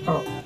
Oh,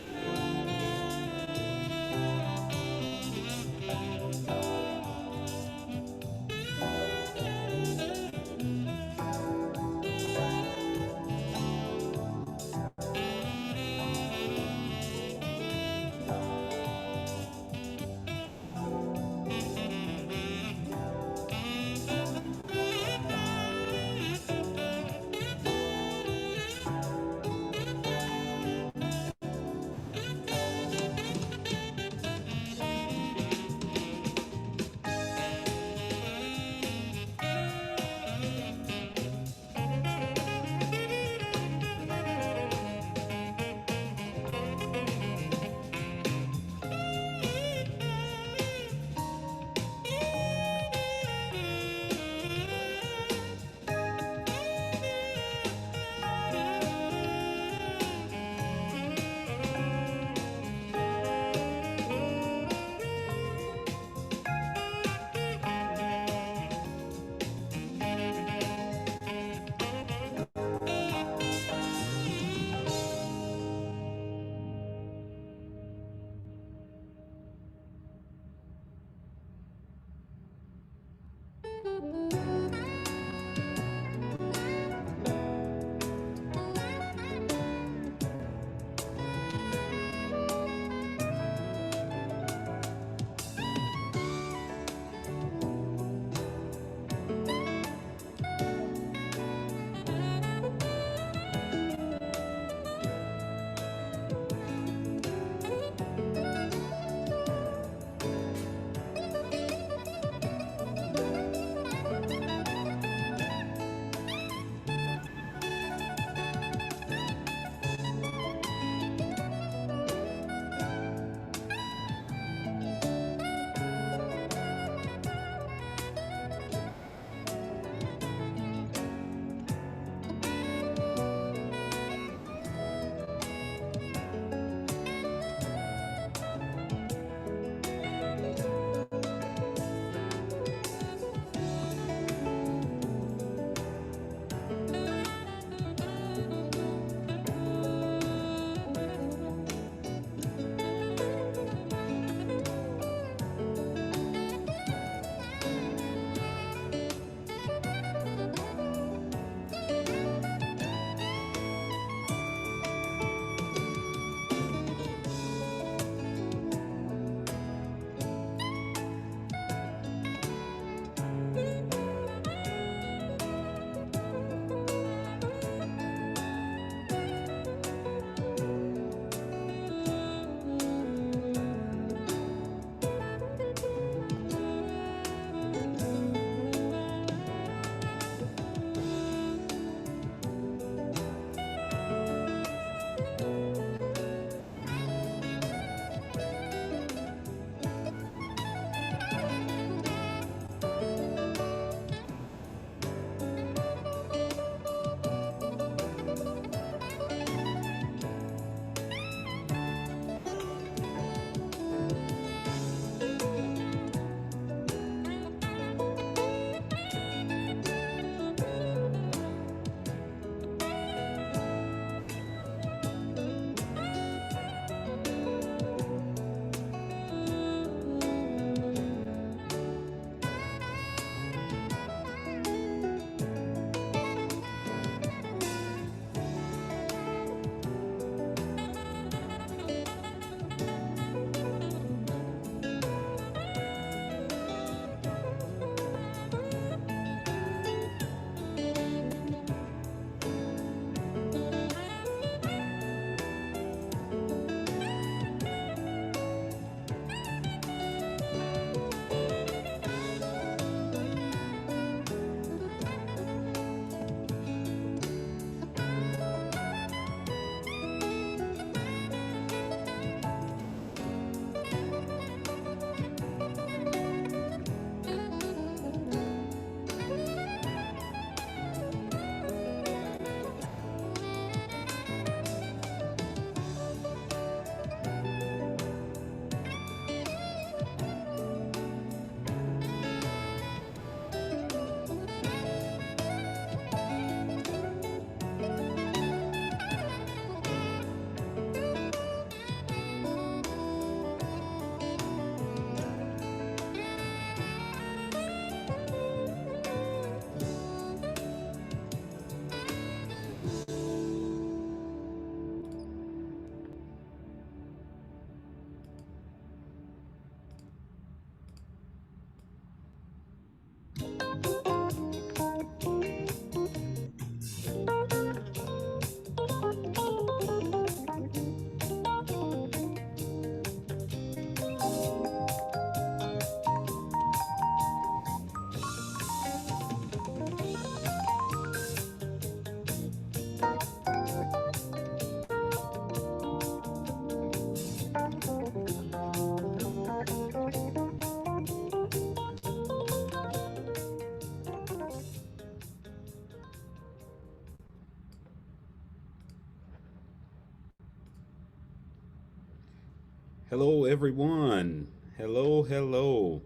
Hello, everyone. Hello, hello.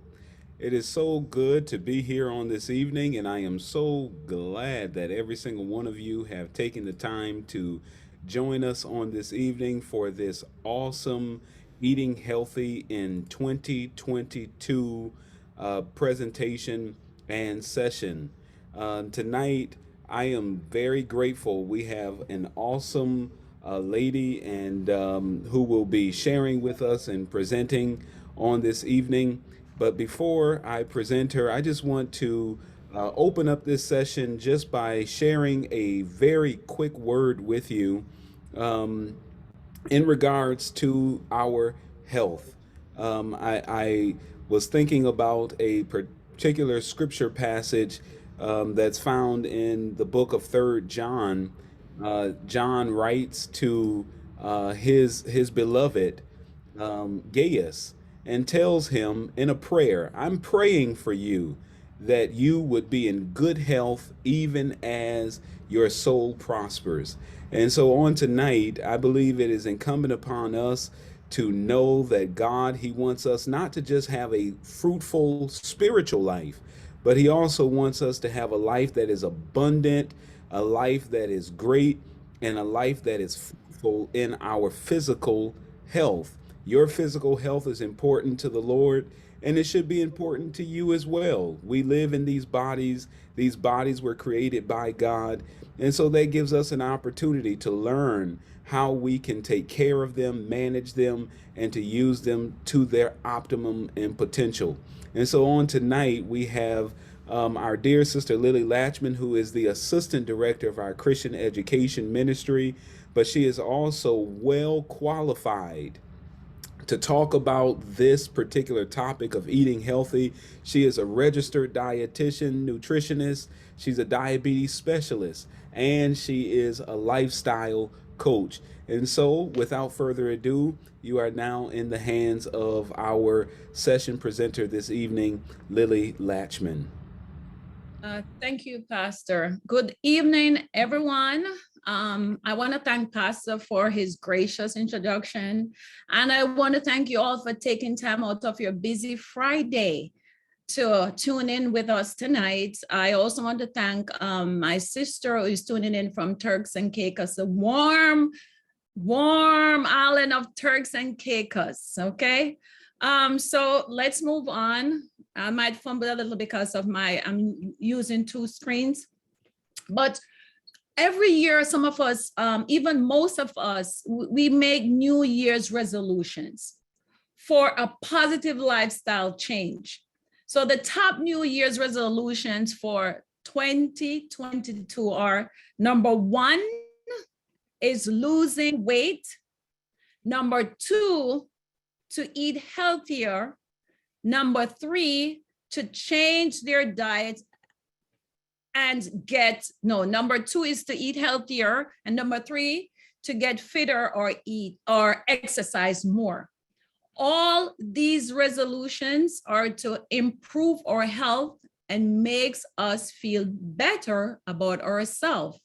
It is so good to be here on this evening, and I am so glad that every single one of you have taken the time to join us on this evening for this awesome Eating Healthy in 2022 presentation and session. Tonight, I am very grateful. We have an awesome lady and who will be sharing with us and presenting on this evening. But before I present her, I just want to open up this session just by sharing a very quick word with you um, in regards to our health. I was thinking about a particular scripture passage that's found in the book of Third John. John writes to his beloved Gaius and tells him in a prayer, "I'm praying for you that you would be in good health even as your soul prospers." And so on tonight, I believe it is incumbent upon us to know that God, He wants us not to just have a fruitful spiritual life, but He also wants us to have a life that is abundant, a life that is great, and a life that is fruitful in our physical health. Your physical health is important to the Lord, and it should be important to you as well. We live in these bodies. These bodies were created by God. And so that gives us an opportunity to learn how we can take care of them, manage them, and to use them to their optimum and potential. And so on tonight, we have our dear sister Lilly Latchman, who is the assistant director of our Christian education ministry, but she is also well qualified to talk about this particular topic of eating healthy. She is a registered dietitian, nutritionist, she's a diabetes specialist, and she is a lifestyle coach. And so, without further ado, you are now in the hands of our session presenter this evening, Lilly Latchman. Thank you, Pastor. Good evening, everyone. I want to thank Pastor for his gracious introduction. And I want to thank you all for taking time out of your busy Friday to tune in with us tonight. I also want to thank my sister who is tuning in from Turks and Caicos, a warm, warm island of Turks and Caicos, okay? So let's move on. I might fumble a little because of I'm using two screens, but every year, some of us, even most of us, we make New Year's resolutions for a positive lifestyle change. So the top New Year's resolutions for 2022 are: number one is losing weight. Number two, to eat healthier. Number three, to change their diet and number two is to eat healthier. And number three, to get fitter or eat or exercise more. All these resolutions are to improve our health and makes us feel better about ourselves.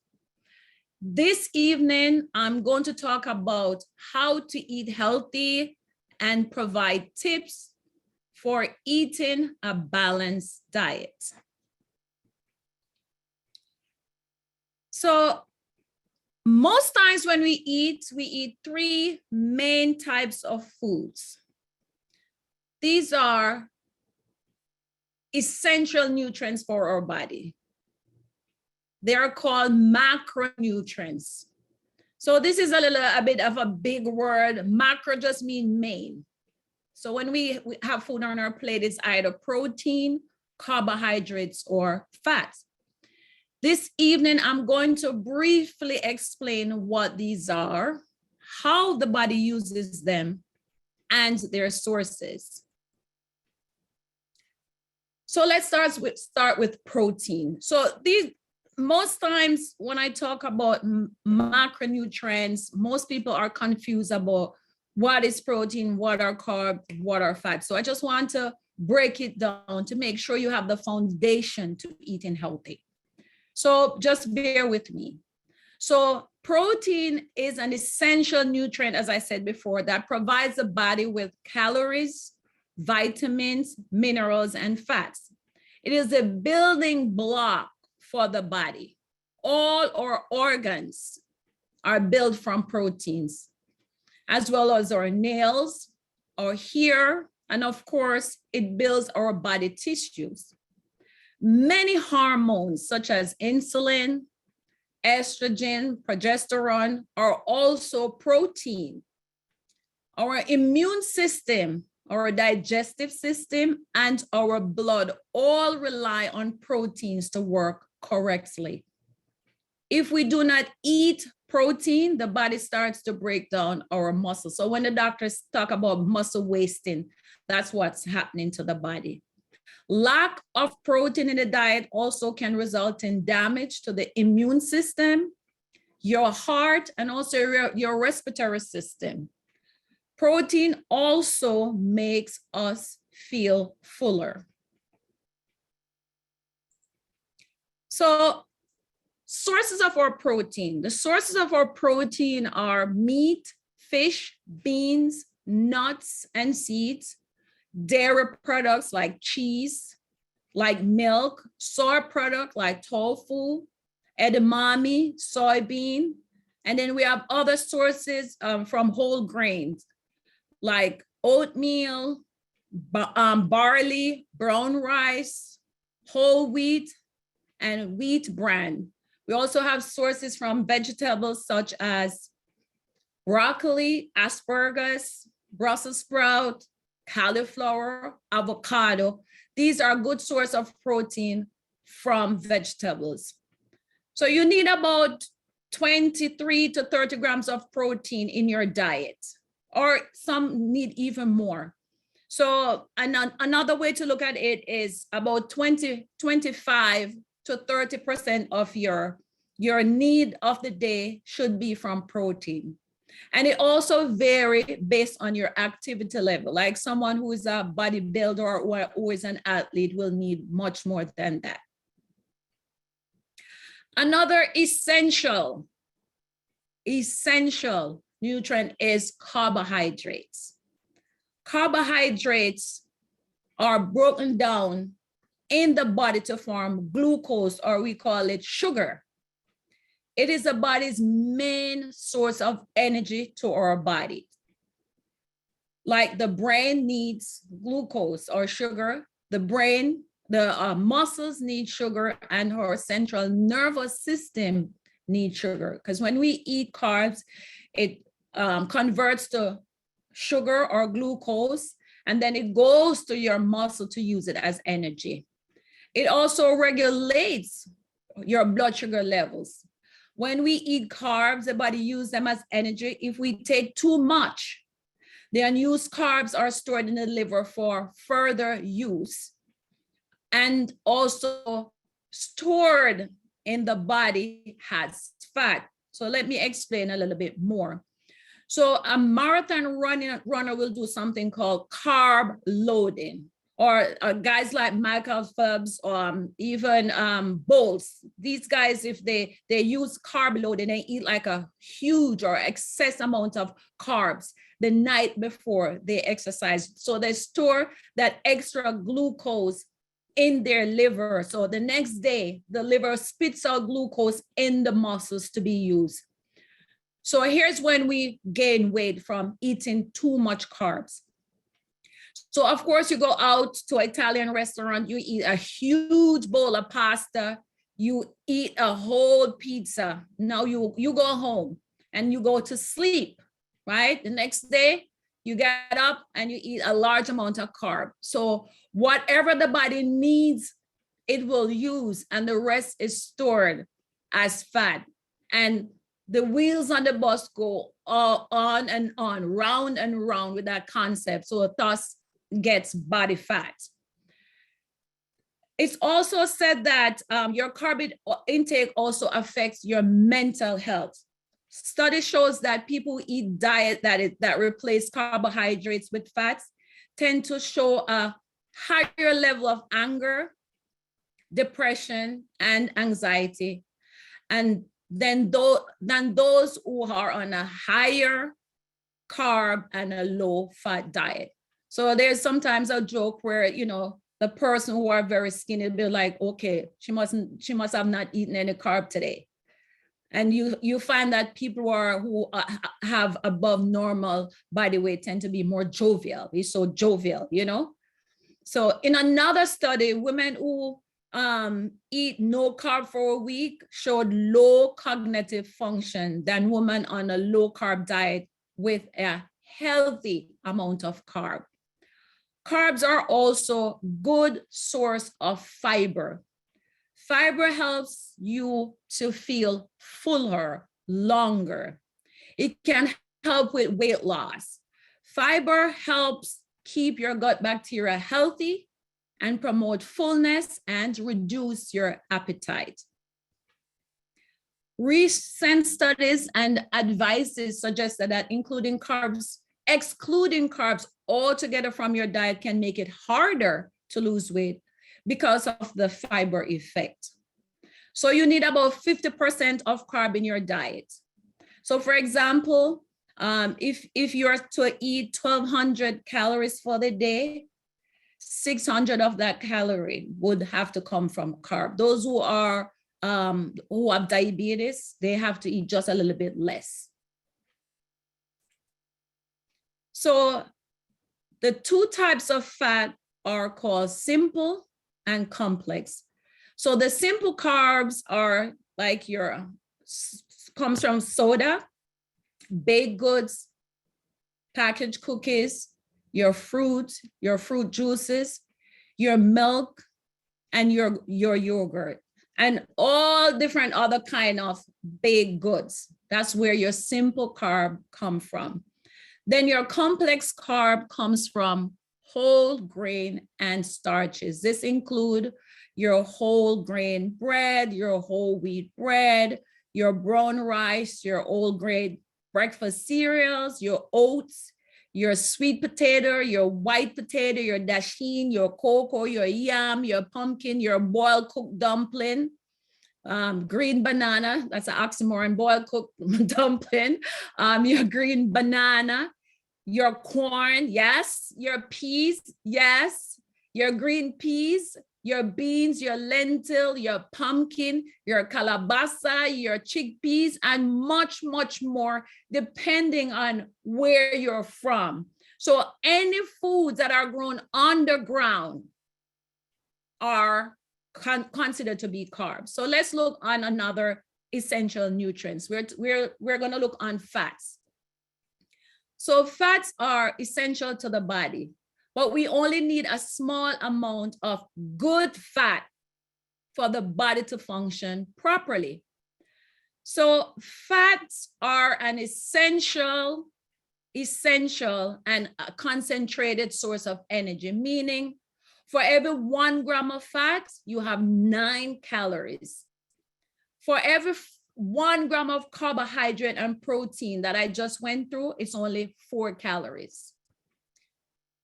This evening, I'm going to talk about how to eat healthy and provide tips for eating a balanced diet. So most times when we eat three main types of foods. These are essential nutrients for our body. They are called macronutrients. So this is a bit of a big word. Macro just means main. So when we have food on our plate, it's either protein, carbohydrates, or fats. This evening, I'm going to briefly explain what these are, how the body uses them, and their sources. So let's start with protein. So most times when I talk about macronutrients, most people are confused about what is protein, what are carbs, what are fats. So I just want to break it down to make sure you have the foundation to eating healthy. So just bear with me. So Protein is an essential nutrient, as I said before, that provides the body with calories, vitamins, minerals, and fats. It is a building block for the body. All our organs are built from proteins, as well as our nails, our hair, and of course, it builds our body tissues. Many hormones, such as insulin, estrogen, progesterone, are also protein. Our immune system, our digestive system, and our blood all rely on proteins to work correctly. If we do not eat protein, the body starts to break down our muscles. So when the doctors talk about muscle wasting, that's what's happening to the body. Lack of protein in the diet also can result in damage to the immune system, your heart, and also your respiratory system. Protein also makes us feel fuller. So, sources of our protein. The sources of our protein are meat, fish, beans, nuts, and seeds, dairy products like cheese, like milk, soy product like tofu, edamame, soybean, and then we have other sources from whole grains like oatmeal, barley, brown rice, whole wheat, and wheat bran. We also have sources from vegetables such as broccoli, asparagus, Brussels sprout, cauliflower, avocado. These are a good source of protein from vegetables. So you need about 23 to 30 grams of protein in your diet, or some need even more. So another way to look at it is about 25 to 30% of your need of the day should be from protein. And it also varies based on your activity level. Like someone who is a bodybuilder or who is an athlete will need much more than that. Another essential nutrient is carbohydrates. Carbohydrates are broken down in the body to form glucose, or we call it sugar. It is the body's main source of energy to our body. Like the brain needs glucose or sugar, the muscles need sugar, and our central nervous system needs sugar. Because when we eat carbs, it converts to sugar or glucose, and then it goes to your muscle to use it as energy. It also regulates your blood sugar levels. When we eat carbs, the body uses them as energy. If we take too much, the unused carbs are stored in the liver for further use, and also stored in the body has fat. So let me explain a little bit more. So a marathon runner will do something called carb loading, or guys like Michael Phelps, even Bolts. These guys, if they use carb loading, they eat like a huge or excess amount of carbs the night before they exercise. So they store that extra glucose in their liver. So the next day, the liver spits out glucose in the muscles to be used. So here's when we gain weight from eating too much carbs. So of course you go out to an Italian restaurant, you eat a huge bowl of pasta, you eat a whole pizza. Now you go home and you go to sleep, right? The next day you get up and you eat a large amount of carb. So whatever the body needs, it will use, and the rest is stored as fat. And the wheels on the bus go on and on, round and round with that concept. So thus gets body fat. It's also said that your carb intake also affects your mental health. Study shows that people who eat diet that replace carbohydrates with fats tend to show a higher level of anger, depression, and anxiety. And than those who are on a higher carb and a low fat diet. So there's sometimes a joke where, the person who are very skinny will be like, okay, she must have not eaten any carb today. And you find that people who have above normal body weight tend to be more jovial. He's so jovial, So in another study, women who eat no carb for a week showed low cognitive function than women on a low carb diet with a healthy amount of carb. Carbs are also good source of fiber. Fiber helps you to feel fuller longer. It can help with weight loss. Fiber helps keep your gut bacteria healthy and promote fullness and reduce your appetite. Recent studies and advices suggested that excluding carbs altogether from your diet can make it harder to lose weight because of the fiber effect. So you need about 50% of carb in your diet. So for example, if you're to eat 1,200 calories for the day, 600 of that calorie would have to come from carb. Those who have diabetes, they have to eat just a little bit less. So the two types of fat are called simple and complex. So the simple carbs are like comes from soda, baked goods, packaged cookies, your fruit juices, your milk, and your yogurt, and all different other kind of baked goods. That's where your simple carb come from. Then your complex carb comes from whole grain and starches. This include your whole grain bread, your whole wheat bread, your brown rice, your whole grain breakfast cereals, your oats, your sweet potato, your white potato, your dasheen, your cocoa, your yam, your pumpkin, your boiled cooked dumpling, green banana, that's an oxymoron, boiled cooked dumpling, your green banana, your corn, yes, your peas, yes, your green peas, your beans, your lentil, your pumpkin, your calabaza, your chickpeas, and much, much more, depending on where you're from. So any foods that are grown underground are considered to be carbs. So let's look on another essential nutrients. We're going to look on fats. So fats are essential to the body, but we only need a small amount of good fat for the body to function properly. So fats are an essential and a concentrated source of energy, meaning for every 1 gram of fat, you have 9 calories. For every 1 gram of carbohydrate and protein that I just went through, it's only 4 calories.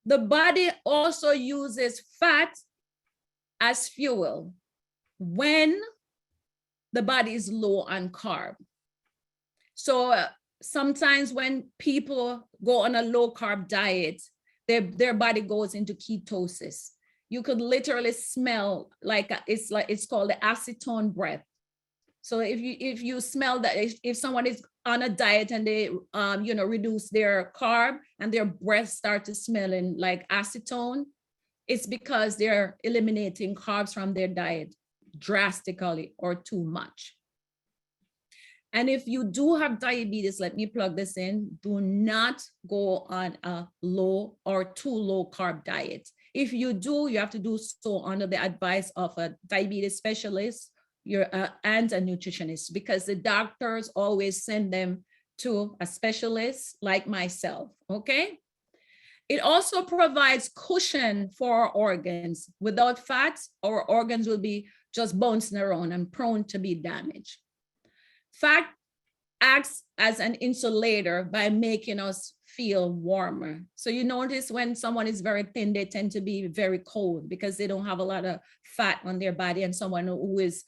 The body also uses fat as fuel when the body is low on carb. So sometimes when people go on a low carb diet, their body goes into ketosis. You could literally smell it's called the acetone breath. So if you smell that, if someone is on a diet and they reduce their carb and their breath start to smelling like acetone, it's because they're eliminating carbs from their diet drastically or too much. And if you do have diabetes, let me plug this in, do not go on a low or too low carb diet. If you do, you have to do so under the advice of a diabetes specialist and a nutritionist, because the doctors always send them to a specialist like myself, okay? It also provides cushion for our organs. Without fats, our organs will be just bouncing around and prone to be damaged. Fat acts as an insulator by making us feel warmer. So you notice when someone is very thin, they tend to be very cold because they don't have a lot of fat on their body, and someone who is,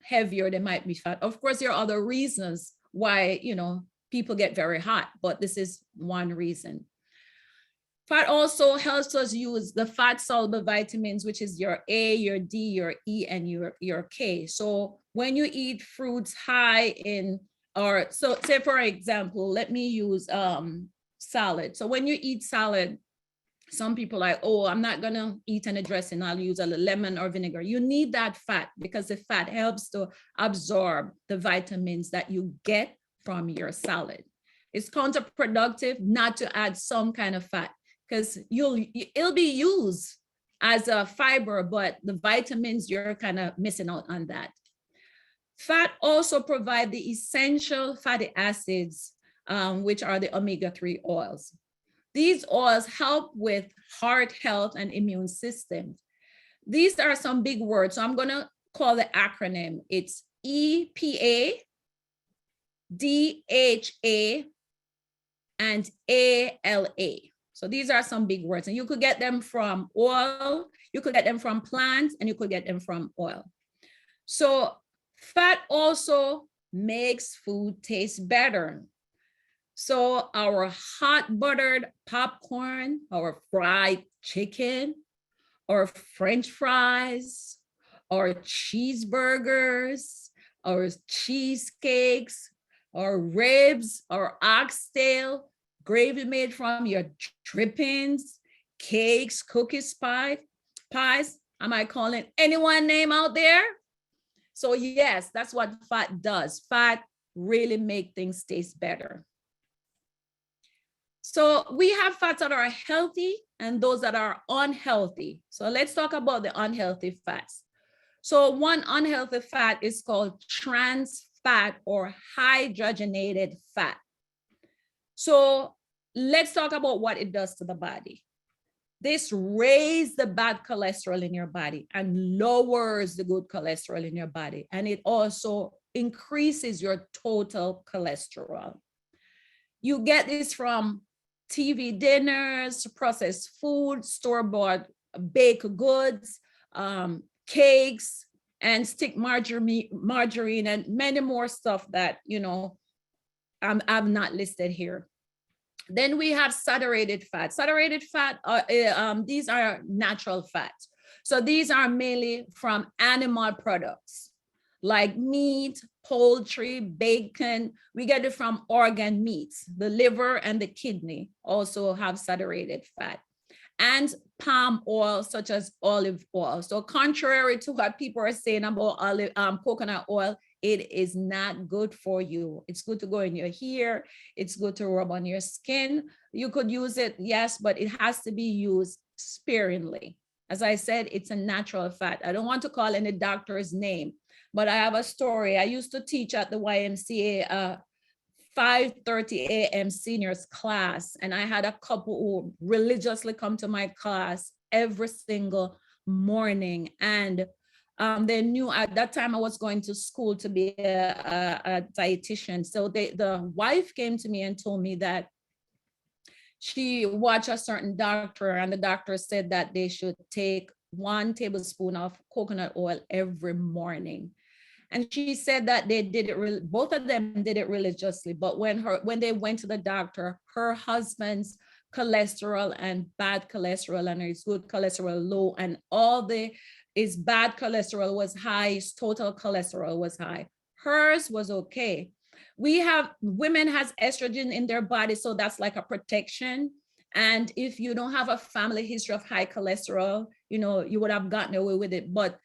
heavier, they might be fat. Of course, there are other reasons why, people get very hot, but this is one reason. Fat also helps us use the fat soluble vitamins, which is your A, your D, your E, and your K. So when you eat fruits high in, or so say for example, let me use salad. So when you eat salad, some people are like, oh, I'm not gonna eat any dressing, I'll use a lemon or vinegar. You need that fat because the fat helps to absorb the vitamins that you get from your salad. It's counterproductive not to add some kind of fat because it'll be used as a fiber, but the vitamins, you're kind of missing out on that. Fat also provide the essential fatty acids, which are the omega-3 oils. These oils help with heart health and immune system. These are some big words, so I'm going to call the acronym. It's EPA, DHA, and ALA. So these are some big words, and you could get them from oil, you could get them from plants, and you could get them from oil. So fat also makes food taste better. So our hot buttered popcorn, our fried chicken, or French fries, or cheeseburgers, or cheesecakes, or ribs, or oxtail, gravy made from your drippings, cakes, cookies, pies. Am I calling anyone name out there? So yes, that's what fat does. Fat really make things taste better. So we have fats that are healthy and those that are unhealthy. So let's talk about the unhealthy fats. So one unhealthy fat is called trans fat or hydrogenated fat. So let's talk about what it does to the body. This raises the bad cholesterol in your body and lowers the good cholesterol in your body. And it also increases your total cholesterol. You get this from TV dinners, processed food, store-bought baked goods, cakes, and stick margarine, and many more stuff that, I've not listed here. Then we have saturated fat. Saturated fat, these are natural fats. So these are mainly from animal products like meat, poultry, bacon. We get it from organ meats. The liver and the kidney also have saturated fat. And palm oil, such as olive oil. So contrary to what people are saying about coconut oil, it is not good for you. It's good to go in your hair. It's good to rub on your skin. You could use it, yes, but it has to be used sparingly. As I said, it's a natural fat. I don't want to call any doctor's name, but I have a story. I used to teach at the YMCA 5:30 a.m. seniors class, and I had a couple who religiously come to my class every single morning. And they knew at that time I was going to school to be a dietitian. So the wife came to me and told me that she watched a certain doctor, and the doctor said that they should take 1 tablespoon of coconut oil every morning. And she said that they did it, both of them did it religiously. But when they went to the doctor, her husband's cholesterol and bad cholesterol and his good cholesterol low, and his bad cholesterol was high, his total cholesterol was high. Hers was okay. Women has estrogen in their body, so that's like a protection. And if you don't have a family history of high cholesterol, you would have gotten away with it. But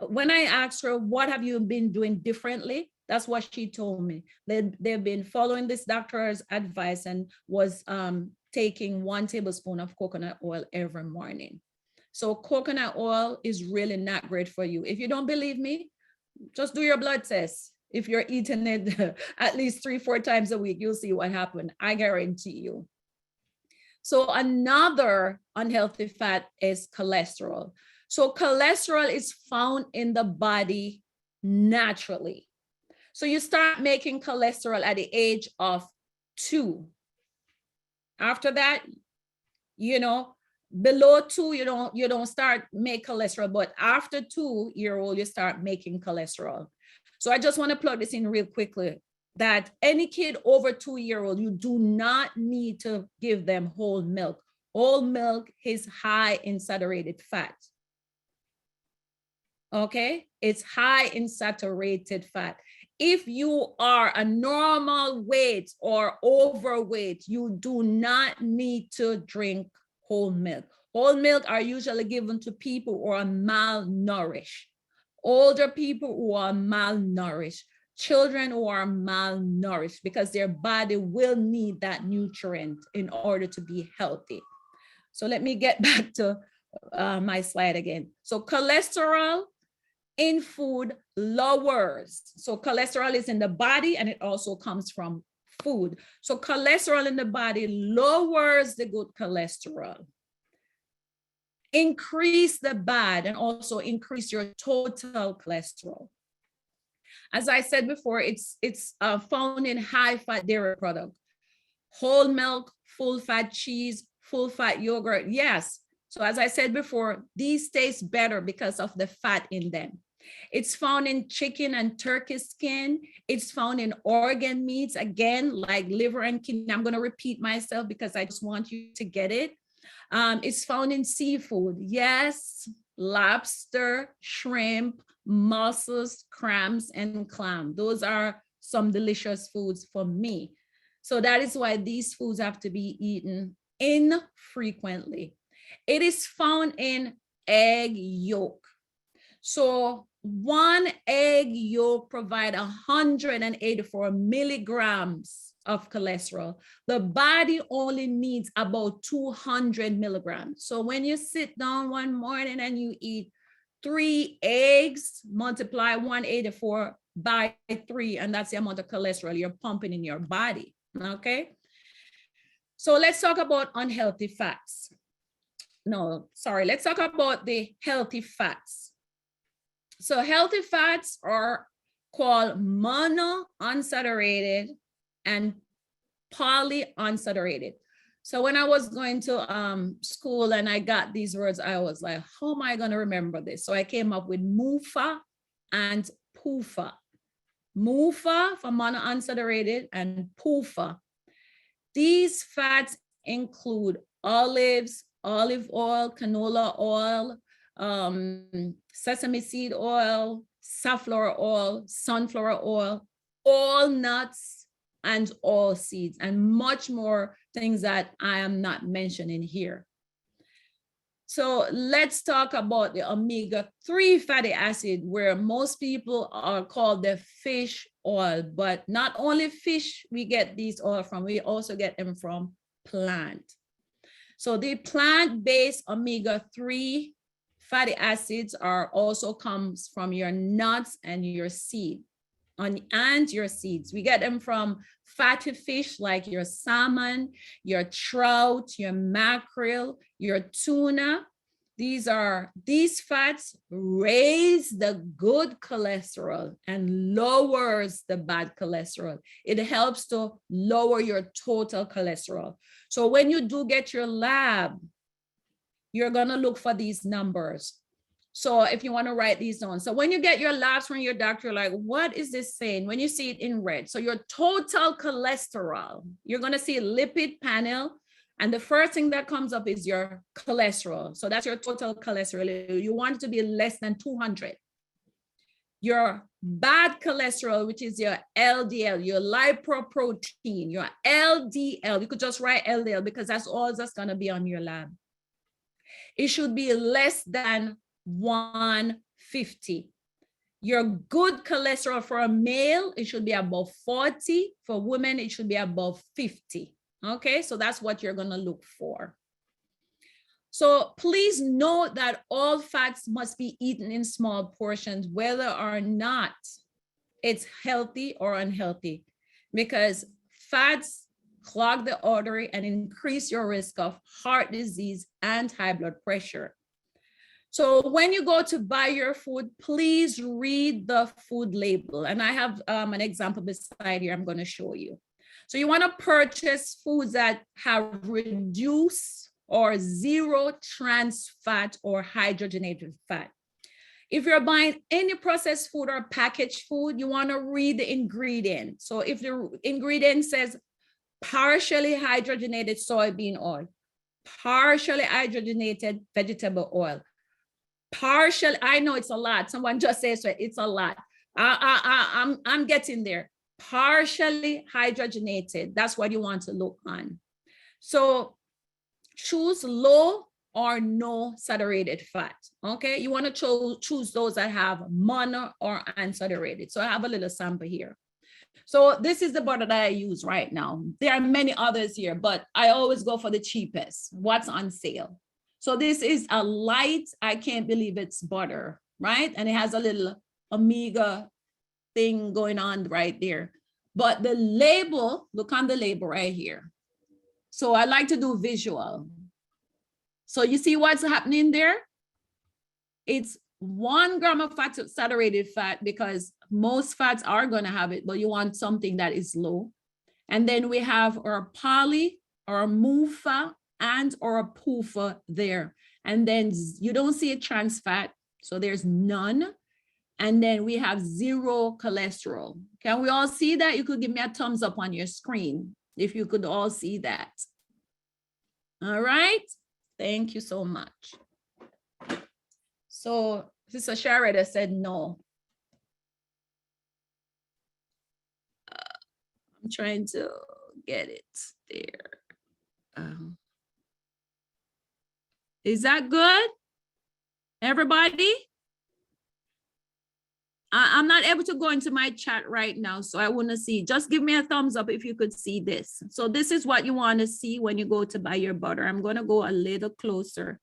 when I asked her, what have you been doing differently? That's what she told me. They've been following this doctor's advice and was taking 1 tablespoon of coconut oil every morning. So coconut oil is really not great for you. If you don't believe me, just do your blood test. If you're eating it at least 3-4 times a week, you'll see what happened. I guarantee you. So another unhealthy fat is cholesterol. So cholesterol is found in the body naturally. So you start making cholesterol at the age of 2. After that, below 2, you don't start make cholesterol, but after 2-year old, you start making cholesterol. So I just want to plug this in real quickly, that any kid over 2-year old, you do not need to give them whole milk. Whole milk is high in saturated fat. Okay, it's high in saturated fat. If you are a normal weight or overweight, you do not need to drink whole milk. Whole milk are usually given to people who are malnourished, older people who are malnourished, children who are malnourished, because their body will need that nutrient in order to be healthy. So let me get back to my slide again. So cholesterol in food lowers. So cholesterol is in the body and it also comes from food. So cholesterol in the body lowers the good cholesterol, increase the bad, and also increase your total cholesterol. As I said before, it's found in high fat dairy product, whole milk, full fat cheese, full fat yogurt. Yes. So as I said before, these taste better because of the fat in them. It's found in chicken and turkey skin. It's found in organ meats, again, like liver and kidney. I'm going to repeat myself because I just want you to get it. It's found in seafood. Yes, lobster, shrimp, mussels, crabs, and clam. Those are some delicious foods for me. So that is why these foods have to be eaten infrequently. It is found in egg yolk. So one egg yolk provides 184 milligrams of cholesterol. The body only needs about 200 milligrams. So when you sit down one morning and you eat 3 eggs, multiply 184 by 3, and that's the amount of cholesterol you're pumping in your body. Okay. So let's talk about unhealthy fats. No, sorry. Let's talk about the healthy fats. So healthy fats are called monounsaturated and polyunsaturated. So when I was going to school and I got these words, I was like, how am I going to remember this? So I came up with MUFA and PUFA. MUFA for monounsaturated and PUFA. These fats include olives, olive oil, canola oil, sesame seed oil, safflower oil, sunflower oil, all nuts and all seeds, and much more things that I am not mentioning here. So let's talk about the omega-3 fatty acid, where most people are called the fish oil, but not only fish we get these oil from, we also get them from plant. So the plant-based omega-3 fatty acids are also comes from your nuts and your seeds. We get them from fatty fish like your salmon, your trout, your mackerel, your tuna. These fats raise the good cholesterol and lowers the bad cholesterol. It helps to lower your total cholesterol. So when you do get your lab, you're going to look for these numbers. So if you want to write these down. So when you get your labs from your doctor, you're like, what is this saying? When you see it in red. So your total cholesterol, you're going to see a lipid panel. And the first thing that comes up is your cholesterol. So that's your total cholesterol. You want it to be less than 200. Your bad cholesterol, which is your LDL, your lipoprotein, your LDL. You could just write LDL because that's all that's going to be on your lab. It should be less than 150. Your good cholesterol for a male, it should be above 40. For women, it should be above 50. Okay, so that's what you're going to look for. So please note that all fats must be eaten in small portions, whether or not it's healthy or unhealthy, because fats clog the artery and increase your risk of heart disease and high blood pressure. So when you go to buy your food, please read the food label. And I have an example beside here I'm going to show you. So you want to purchase foods that have reduced or zero trans fat or hydrogenated fat. If you're buying any processed food or packaged food, you want to read the ingredient. So if the ingredient says partially hydrogenated soybean oil, partially hydrogenated vegetable oil, partial, I know it's a lot. Someone just says so it's a lot. I'm getting there. Partially hydrogenated, that's what you want to look on. So choose low or no saturated fat. Okay, you want to choose those that have mono or unsaturated. So I have a little sample here. So this is the butter that I use right now. There are many others here, but I always go for the cheapest, what's on sale. So this is a light, I can't believe it's butter, right? And it has a little omega thing going on right there. But the label, look on the label right here. So I like to do visual. So you see what's happening there? It's 1 gram of fat, saturated fat, because most fats are going to have it, but you want something that is low. And then we have our poly, our MUFA, and our PUFA there. And then you don't see a trans fat, so there's none. And then we have 0 cholesterol. Can we all see that? You could give me a thumbs up on your screen if you could all see that. All right. Thank you so much. So Sister Sharada said no. I'm trying to get it there. Is that good? Everybody? I'm not able to go into my chat right now, so I want to see. Just give me a thumbs up if you could see this. So this is what you want to see when you go to buy your butter. I'm going to go a little closer.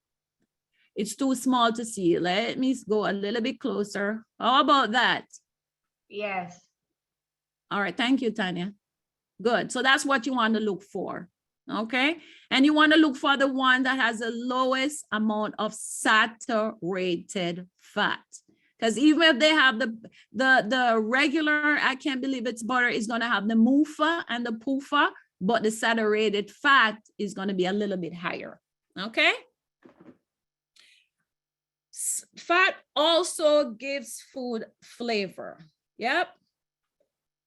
It's too small to see. Let me go a little bit closer. How about that? Yes. All right. Thank you, Tanya. Good. So that's what you want to look for. Okay. And you want to look for the one that has the lowest amount of saturated fat. Because even if they have the regular, I can't believe it's butter, is going to have the MUFA and the PUFA, but the saturated fat is going to be a little bit higher. Okay. Fat also gives food flavor. Yep.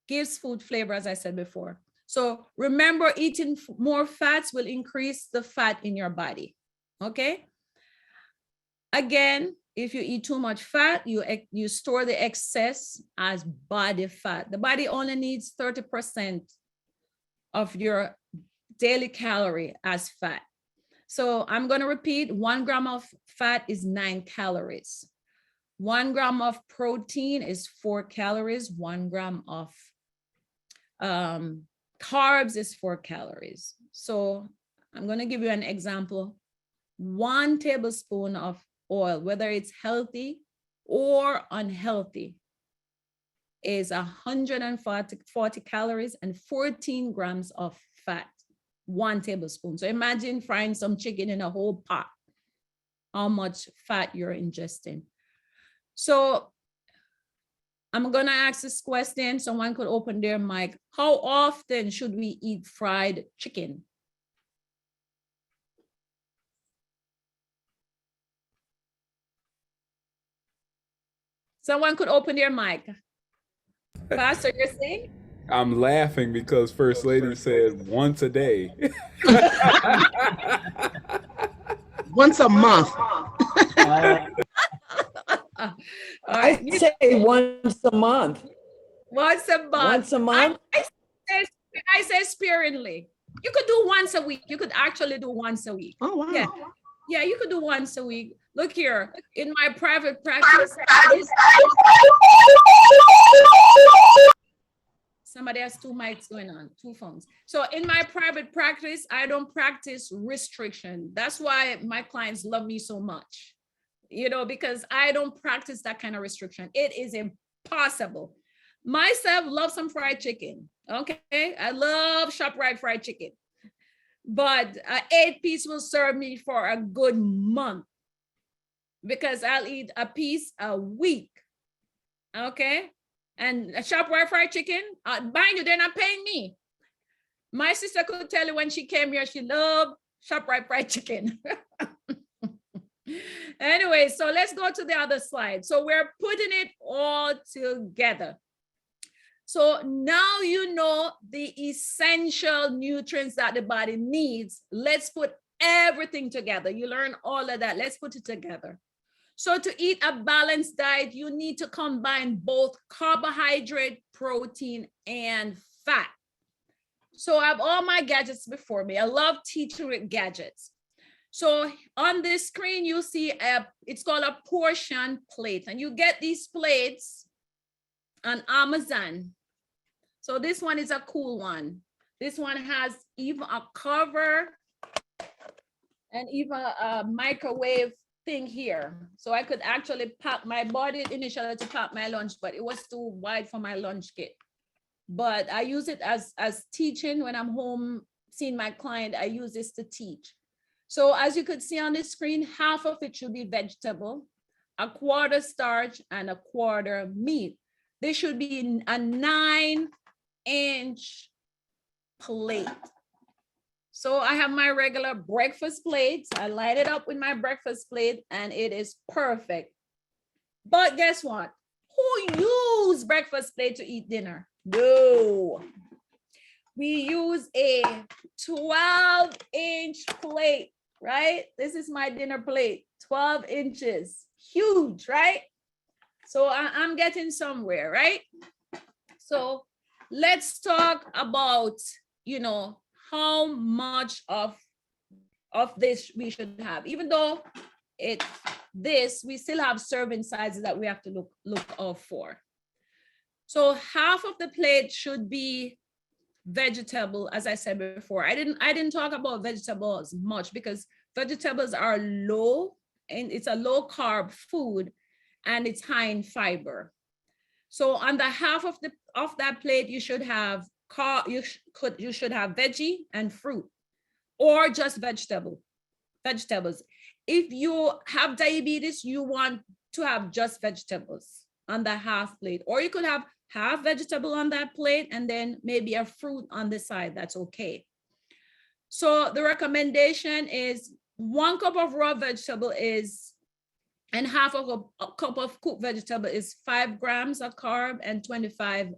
Gives food flavor, as I said before. So remember, eating more fats will increase the fat in your body. Okay. Again, if you eat too much fat, you store the excess as body fat. The body only needs 30% of your daily calorie as fat. So I'm going to repeat, 1 gram of fat is 9 calories. 1 gram of protein is 4 calories. 1 gram of carbs is 4 calories. So I'm going to give you an example. 1 tablespoon of oil, whether it's healthy or unhealthy, is 140 calories and 14 grams of fat. 1 tablespoon. So imagine frying some chicken in a whole pot, how much fat you're ingesting. So I'm going to ask this question. Someone could open their mic. How often should we eat fried chicken? Someone could open their mic. Pastor, you're saying? I'm laughing because First Lady said once a day. Once a month. I say once a month. Once a month. Once a month? I say sparingly. You could do once a week. You could actually do once a week. Oh, wow. Yeah, you could do once a week. Look here, in my private practice, somebody has 2 mics going on, 2 phones. So in my private practice, I don't practice restriction. That's why my clients love me so much, because I don't practice that kind of restriction. It is impossible. Myself, love some fried chicken. Okay, I love ShopRite fried chicken, but 8-piece will serve me for a good month because I'll eat a piece a week. Okay. And a ShopRite fried chicken, mind you, they're not paying me. My sister could tell you when she came here, she loved ShopRite fried chicken. Anyway, so let's go to the other slide. So we're putting it all together. So now you know the essential nutrients that the body needs. Let's put everything together. You learn all of that. Let's put it together. So to eat a balanced diet, you need to combine both carbohydrate, protein, and fat. So I have all my gadgets before me. I love teaching with gadgets. So on this screen, you see it's called a portion plate, and you get these plates on Amazon. So this one is a cool one. This one has even a cover and even a microwave thing here. So I could actually pack my body initially to pack my lunch, but it was too wide for my lunch kit. But I use it as teaching when I'm home seeing my client. I use this to teach. So as you could see on the screen, half of it should be vegetable, a quarter starch, and a quarter meat. This should be a 9-inch plate. So I have my regular breakfast plate. I light it up with my breakfast plate and it is perfect. But guess what? Who use breakfast plate to eat dinner? No. We use a 12-inch plate, right? This is my dinner plate, 12 inches, huge, right? So I'm getting somewhere, right? So let's talk about, how much of this we should have. Even though we still have serving sizes that we have to look out for. So half of the plate should be vegetable, as I said before. I didn't talk about vegetables much because vegetables are low, and it's a low carb food, and it's high in fiber. So on the half of that plate, you should have veggie and fruit, or just vegetables. If you have diabetes, you want to have just vegetables on the half plate, or you could have half vegetable on that plate and then maybe a fruit on the side. That's okay. So the recommendation is 1 cup of raw vegetable and half of a cup of cooked vegetable is 5 grams of carb and 25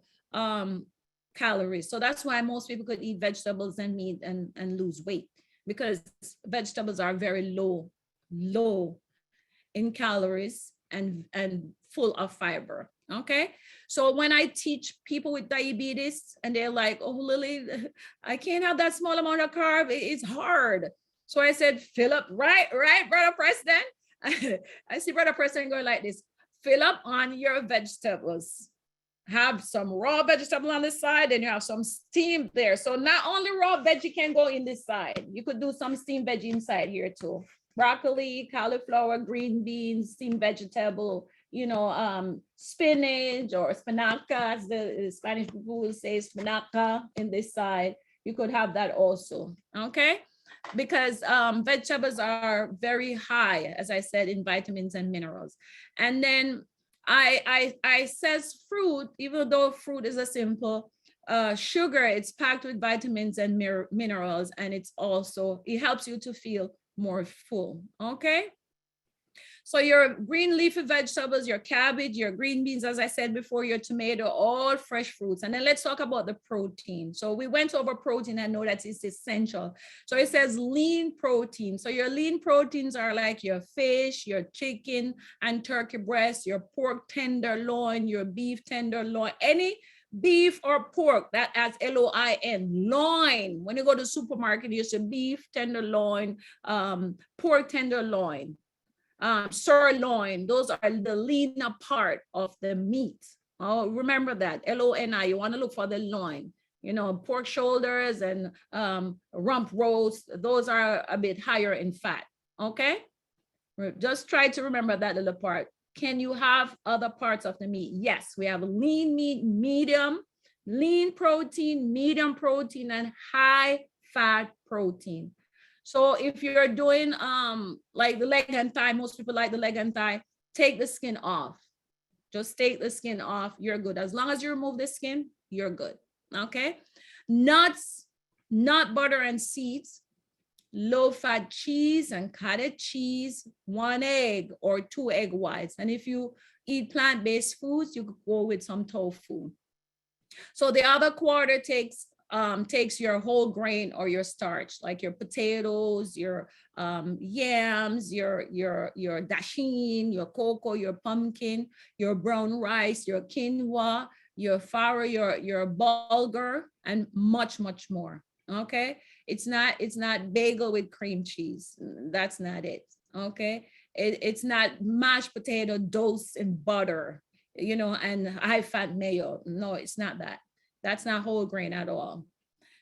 calories. So that's why most people could eat vegetables and meat and lose weight, because vegetables are very low in calories and full of fiber. Okay. So when I teach people with diabetes and they're like, oh, Lily, I can't have that small amount of carb. It's hard. So I said, fill up, right, Brother Preston. I see Brother Preston going like this. Fill up on your vegetables. Have some raw vegetable on the side, and you have some steamed there. So not only raw veggie can go in this side, you could do some steamed veggie inside here too. Broccoli, cauliflower, green beans, steamed vegetable, spinach or spinaca, as the Spanish people will say, spinaca in this side. You could have that also, okay? Because vegetables are very high, as I said, in vitamins and minerals. And then I says fruit, even though fruit is a simple sugar, it's packed with vitamins and minerals, and it helps you to feel more full, okay? So your green leafy vegetables, your cabbage, your green beans, as I said before, your tomato, all fresh fruits. And then let's talk about the protein. So we went over protein. I know that it's essential. So it says lean protein. So your lean proteins are like your fish, your chicken and turkey breast, your pork tenderloin, your beef tenderloin, any beef or pork that has L-O-I-N, loin. When you go to the supermarket, you see beef tenderloin, pork tenderloin. Sirloin, those are the leaner part of the meat. Oh, remember that, L-O-N-I, you want to look for the loin. Pork shoulders and rump roast, those are a bit higher in fat, okay? Just try to remember that little part. Can you have other parts of the meat? Yes, we have lean meat, lean protein, medium protein, and high fat protein. So if you're doing like the leg and thigh, most people like the leg and thigh, take the skin off. Just take the skin off, you're good. As long as you remove the skin, you're good, okay? Nuts, nut butter and seeds. low-fat cheese and cottage cheese, 1 egg or 2 egg whites. And if you eat plant-based foods, you could go with some tofu. So the other quarter takes your whole grain or your starch, like your potatoes, your yams, your dasheen, your cocoa, your pumpkin, your brown rice, your quinoa, your farro, your bulgur, and much, much more. Okay, it's not bagel with cream cheese. That's not it. Okay, it's not mashed potato dosed in butter, and high fat mayo. No, it's not that. That's not whole grain at all.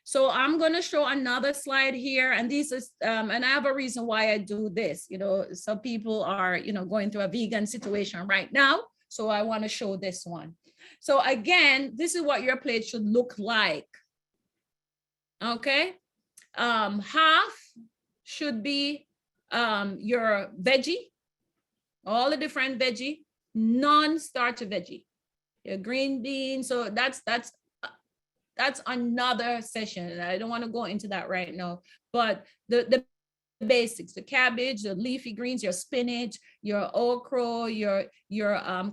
So I'm going to show another slide here, and this is, and I have a reason why I do this. Some people are, going through a vegan situation right now. So I want to show this one. So again, this is what your plate should look like. Okay. Half should be your veggie, all the different veggie, non-starch veggie, your green beans. So that's another session. I don't want to go into that right now, but the basics, the cabbage, the leafy greens, your spinach, your okra, your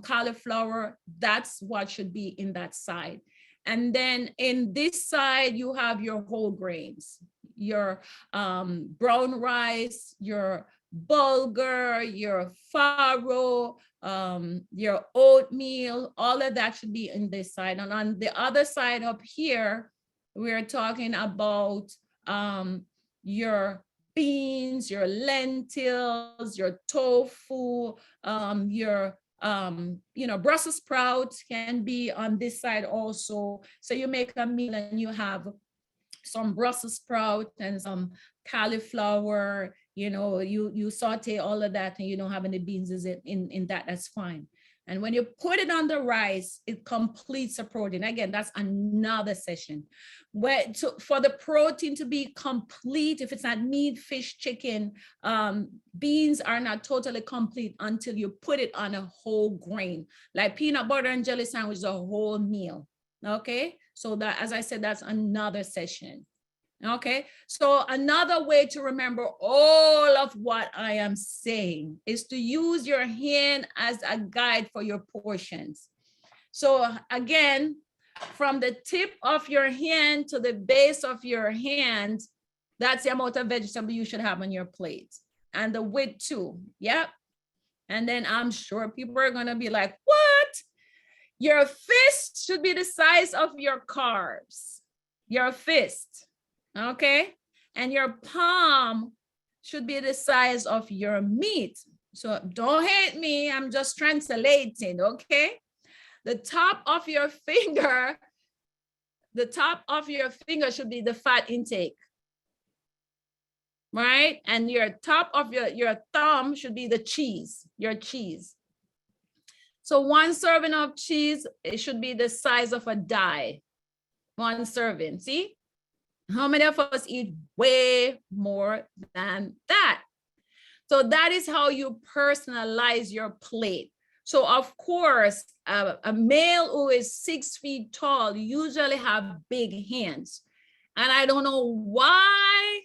cauliflower, that's what should be in that side. And then in this side, you have your whole grains, your brown rice, your bulgur, your farro, your oatmeal, all of that should be in this side. And on the other side up here, we're talking about your beans, your lentils, your tofu, your Brussels sprouts can be on this side also. So you make a meal and you have some Brussels sprout and some cauliflower, you saute all of that and you don't have any beans in that, that's fine. And when you put it on the rice, it completes the protein. Again, that's another session. For the protein to be complete, if it's not meat, fish, chicken, beans are not totally complete until you put it on a whole grain. Like peanut butter and jelly sandwich is a whole meal. Okay, so that, as I said, that's another session. Okay, so another way to remember all of what I am saying is to use your hand as a guide for your portions. So again, from the tip of your hand to the base of your hand, that's the amount of vegetable you should have on your plate. And the width too, yep. And then I'm sure people are gonna be like, what? Your fist should be the size of your carbs, your fist. Okay, and your palm should be the size of your meat. So don't hate me, I'm just translating, okay? The top of your finger should be the fat intake, right? And your top of your thumb should be the cheese, your cheese. So 1 serving of cheese, it should be the size of a die, 1 serving, see? How many of us eat way more than that? So that is how you personalize your plate. So of course, a male who is 6 feet tall usually have big hands. And I don't know why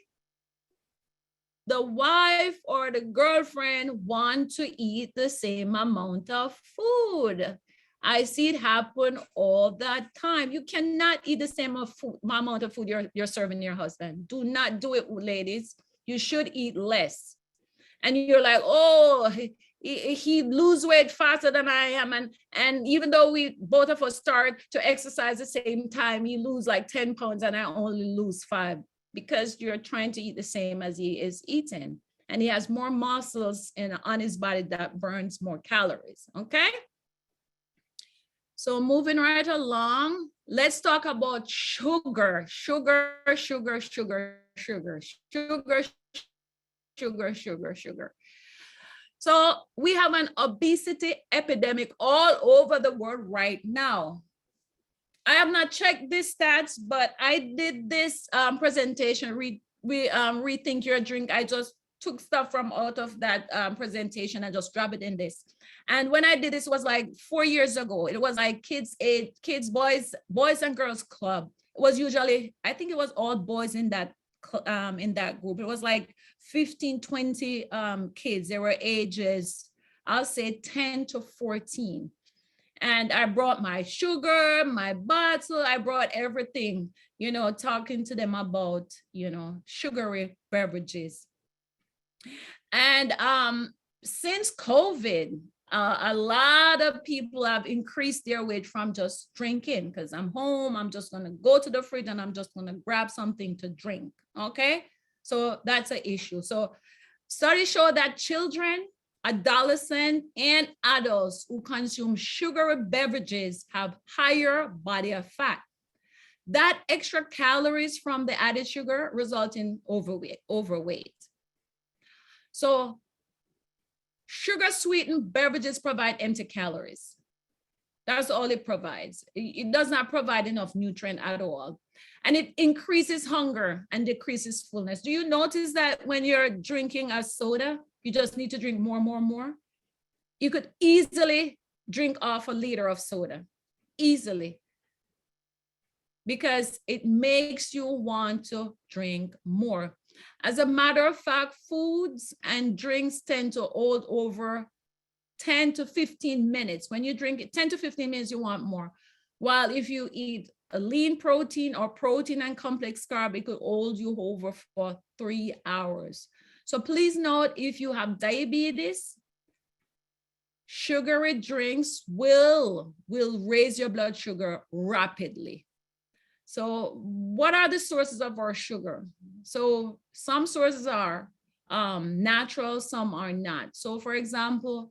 the wife or the girlfriend want to eat the same amount of food. I see it happen all the time. You cannot eat the same amount of food you're serving your husband. Do not do it, ladies. You should eat less. And you're like, oh, he lose weight faster than I am. And even though we both of us start to exercise the same time, he lose like 10 pounds and I only lose 5 because you're trying to eat the same as he is eating. And he has more muscles on his body that burns more calories, okay? So moving right along, let's talk about sugar. So we have an obesity epidemic all over the world right now. I have not checked these stats, but I did this presentation, Rethink Your Drink. I just took stuff from out of that presentation and just drop it in this. And when I did this, was like 4 years ago. It was like kids, boys and girls club. It was usually, I think it was all boys in that in that group. It was like 15, 20 kids. They were ages, I'll say 10 to 14. And I brought my sugar, my bottle, I brought everything, talking to them about, sugary beverages. And since COVID, a lot of people have increased their weight from just drinking, because I'm home, I'm just going to go to the fridge and I'm just going to grab something to drink. Okay. So that's an issue. So studies show that children, adolescents, and adults who consume sugary beverages have higher body fat. That extra calories from the added sugar result in overweight. So sugar sweetened beverages provide empty calories. That's all it provides. It does not provide enough nutrient at all. And it increases hunger and decreases fullness. Do you notice that when you're drinking a soda, you just need to drink more? You could easily drink off a liter of soda, easily, because it makes you want to drink more. As a matter of fact, foods and drinks tend to hold over 10 to 15 minutes. When you drink it, 10 to 15 minutes, you want more. While if you eat a lean protein or protein and complex carb, it could hold you over for 3 hours. So please note, if you have diabetes, sugary drinks will raise your blood sugar rapidly. So what are the sources of our sugar? So some sources are natural, some are not. So for example,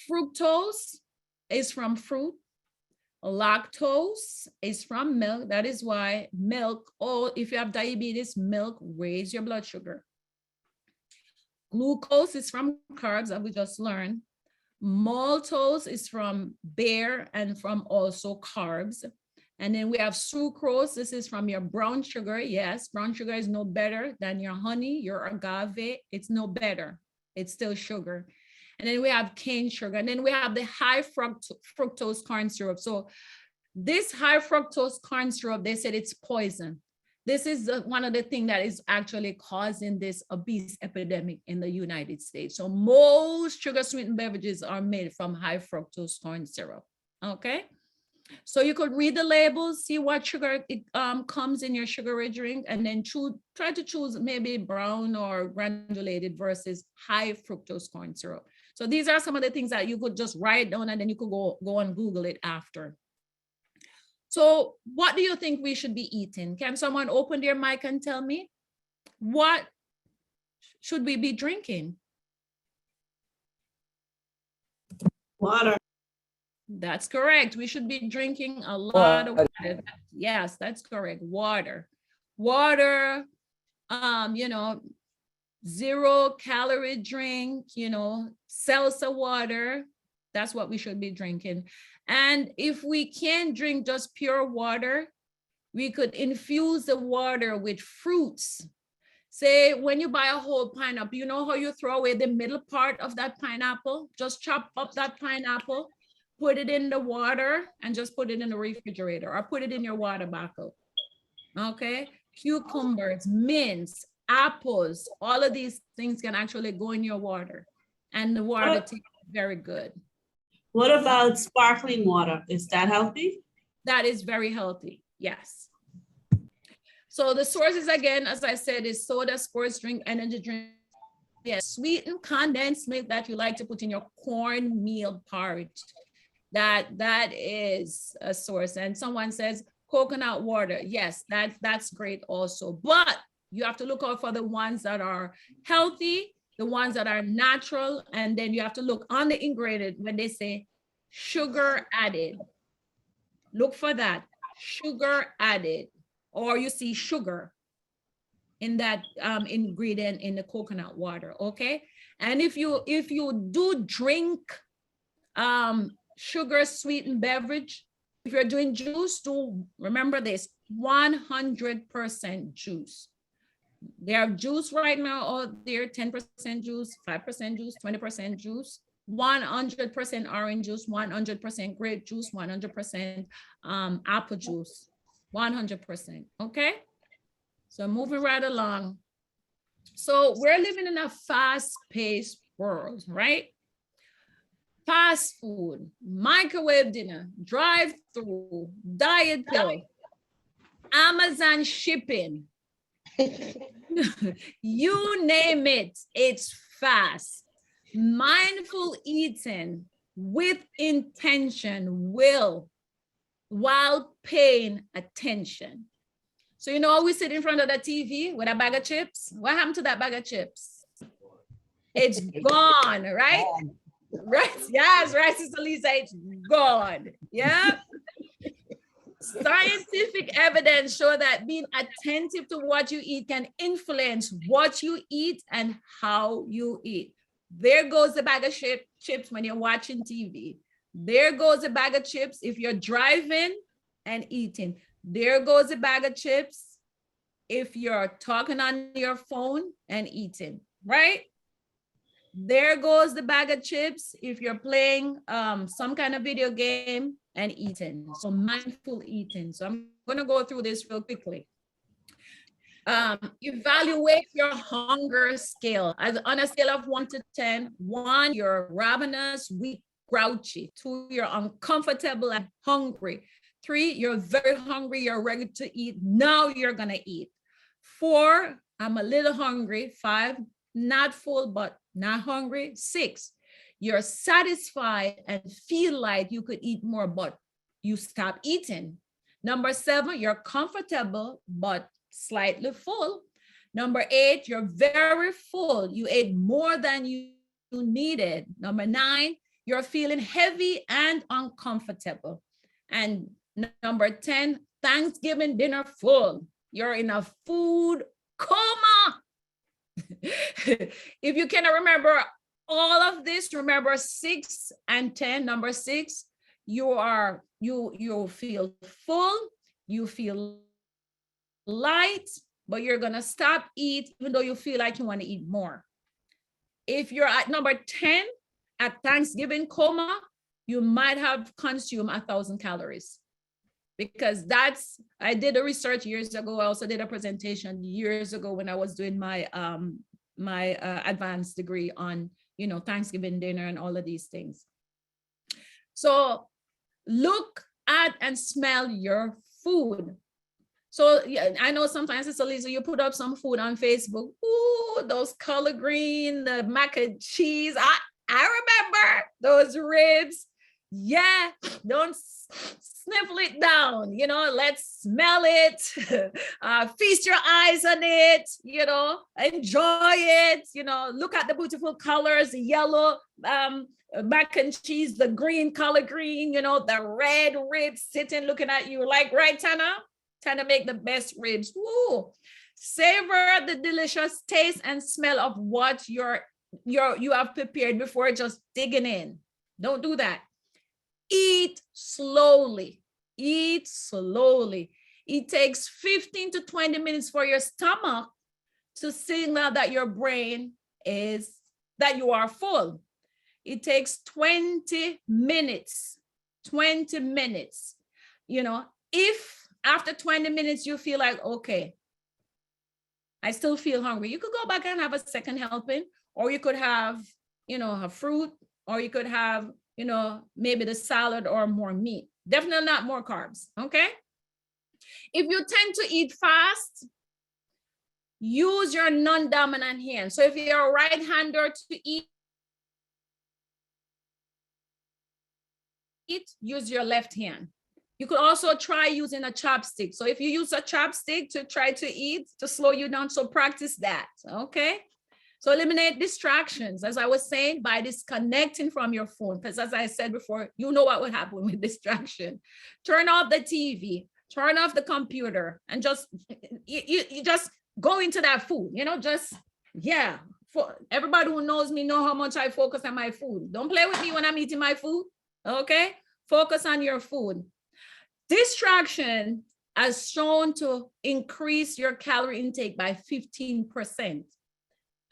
fructose is from fruit. Lactose is from milk. That is why milk, or if you have diabetes, milk raises your blood sugar. Glucose is from carbs, that we just learned. Maltose is from beer and from also carbs. And then we have sucrose. This is from your brown sugar. Yes, brown sugar is no better than your honey, your agave. It's no better. It's still sugar. And then we have cane sugar. And then we have the high fructose corn syrup. So this high fructose corn syrup, they said it's poison. This is one of the things that is actually causing this obese epidemic in the United States. So most sugar sweetened beverages are made from high fructose corn syrup. Okay. So you could read the labels, see what sugar comes in your sugary drink, and then try to choose maybe brown or granulated versus high fructose corn syrup. So these are some of the things that you could just write down, and then you could go and Google it after. So what do you think we should be eating? Can someone open their mic and tell me, what should we be drinking? Water. That's correct. We should be drinking a lot of water. Yes, that's correct. Water. Water, 0-calorie drink, seltzer water. That's what we should be drinking. And if we can't drink just pure water, we could infuse the water with fruits. Say when you buy a whole pineapple, you know how you throw away the middle part of that pineapple? Just chop up that pineapple, put it in the water, and just put it in the refrigerator, or put it in your water bottle. Okay. Cucumbers, mints, apples, all of these things can actually go in your water, and the water tastes very good. What about sparkling water? Is that healthy? That is very healthy. Yes. So the sources, again, as I said, is soda, sports drink, energy drink. Yes, sweetened condensed milk that you like to put in your cornmeal porridge. That is a source. And someone says coconut water. Yes, that's great also. But you have to look out for the ones that are healthy, the ones that are natural, and then you have to look on the ingredient when they say sugar added. Look for that, sugar added, or you see sugar in that ingredient in the coconut water. Okay. And if you do drink sugar sweetened beverage, if you're doing juice, do remember this: 100% juice. They have juice right now out there, 10% juice, 5% juice, 20% juice, 100% orange juice, 100% grape juice, 100% apple juice, 100%. Okay. So moving right along. So we're living in a fast-paced world, right? Fast food, microwave dinner, drive-through, diet pill, Amazon shipping, you name it, it's fast. Mindful eating with intention will, while paying attention. So, you know, we sit in front of the TV with a bag of chips. What happened to that bag of chips? It's gone, right? Right. Yes, right, Sister Lisa, it's gone. Yeah. Scientific evidence show that being attentive to what you eat can influence what you eat and how you eat. There goes the bag of chips when you're watching TV. There goes a bag of chips if you're driving and eating. There goes a bag of chips if you're talking on your phone and eating, right? There goes the bag of chips if you're playing some kind of video game and eating. So mindful eating. So I'm going to go through this real quickly. Evaluate your hunger scale. On a scale of 1 to 10, 1, you're ravenous, weak, grouchy. 2, you're uncomfortable and hungry. 3, you're very hungry, you're ready to eat. Now you're going to eat. 4, I'm a little hungry. 5, not full, but not hungry. 6, you're satisfied and feel like you could eat more, but you stop eating. Number 7, you're comfortable, but slightly full. Number 8, you're very full. You ate more than you needed. Number 9, you're feeling heavy and uncomfortable. And number 10, Thanksgiving dinner full. You're in a food coma. If you cannot remember all of this, remember 6 and 10. Number 6, you feel full, you feel light, but you're gonna stop eat even though you feel like you want to eat more. If you're at number 10 at Thanksgiving coma, you might have consumed 1,000 calories. Because I did a research years ago. I also did a presentation years ago when I was doing my advanced degree on, you know, Thanksgiving dinner and all of these things. So look at and smell your food. So yeah, I know sometimes, Sister Lisa, you put up some food on Facebook. Ooh, those color green, the mac and cheese. I remember those ribs. Yeah, don't sniffle it down, you know, let's smell it, feast your eyes on it, you know, enjoy it, you know, look at the beautiful colors, the yellow mac and cheese, the green, color green, you know, the red ribs sitting looking at you like, right, Tana? Tana make the best ribs. Woo! Savor the delicious taste and smell of what you have prepared before just digging in. Don't do that. Eat slowly. Eat slowly. It takes 15 to 20 minutes for your stomach to signal that your brain is, that you are full. It takes 20 minutes, 20 minutes. You know, if after 20 minutes you feel like, okay, I still feel hungry, you could go back and have a second helping, or you could have, you know, a fruit, or you could have, you know, maybe the salad or more meat. Definitely not more carbs, okay? If you tend to eat fast, use your non-dominant hand. So if you're a right-hander to eat, use your left hand. You could also try using a chopstick. So if you use a chopstick to try to eat, to slow you down, so practice that, okay? So eliminate distractions, as I was saying, by disconnecting from your phone. Because as I said before, you know what would happen with distraction. Turn off the TV, turn off the computer, and just, you just go into that food, you know, just, yeah. For everybody who knows me know how much I focus on my food. Don't play with me when I'm eating my food, okay? Focus on your food. Distraction has shown to increase your calorie intake by 15%.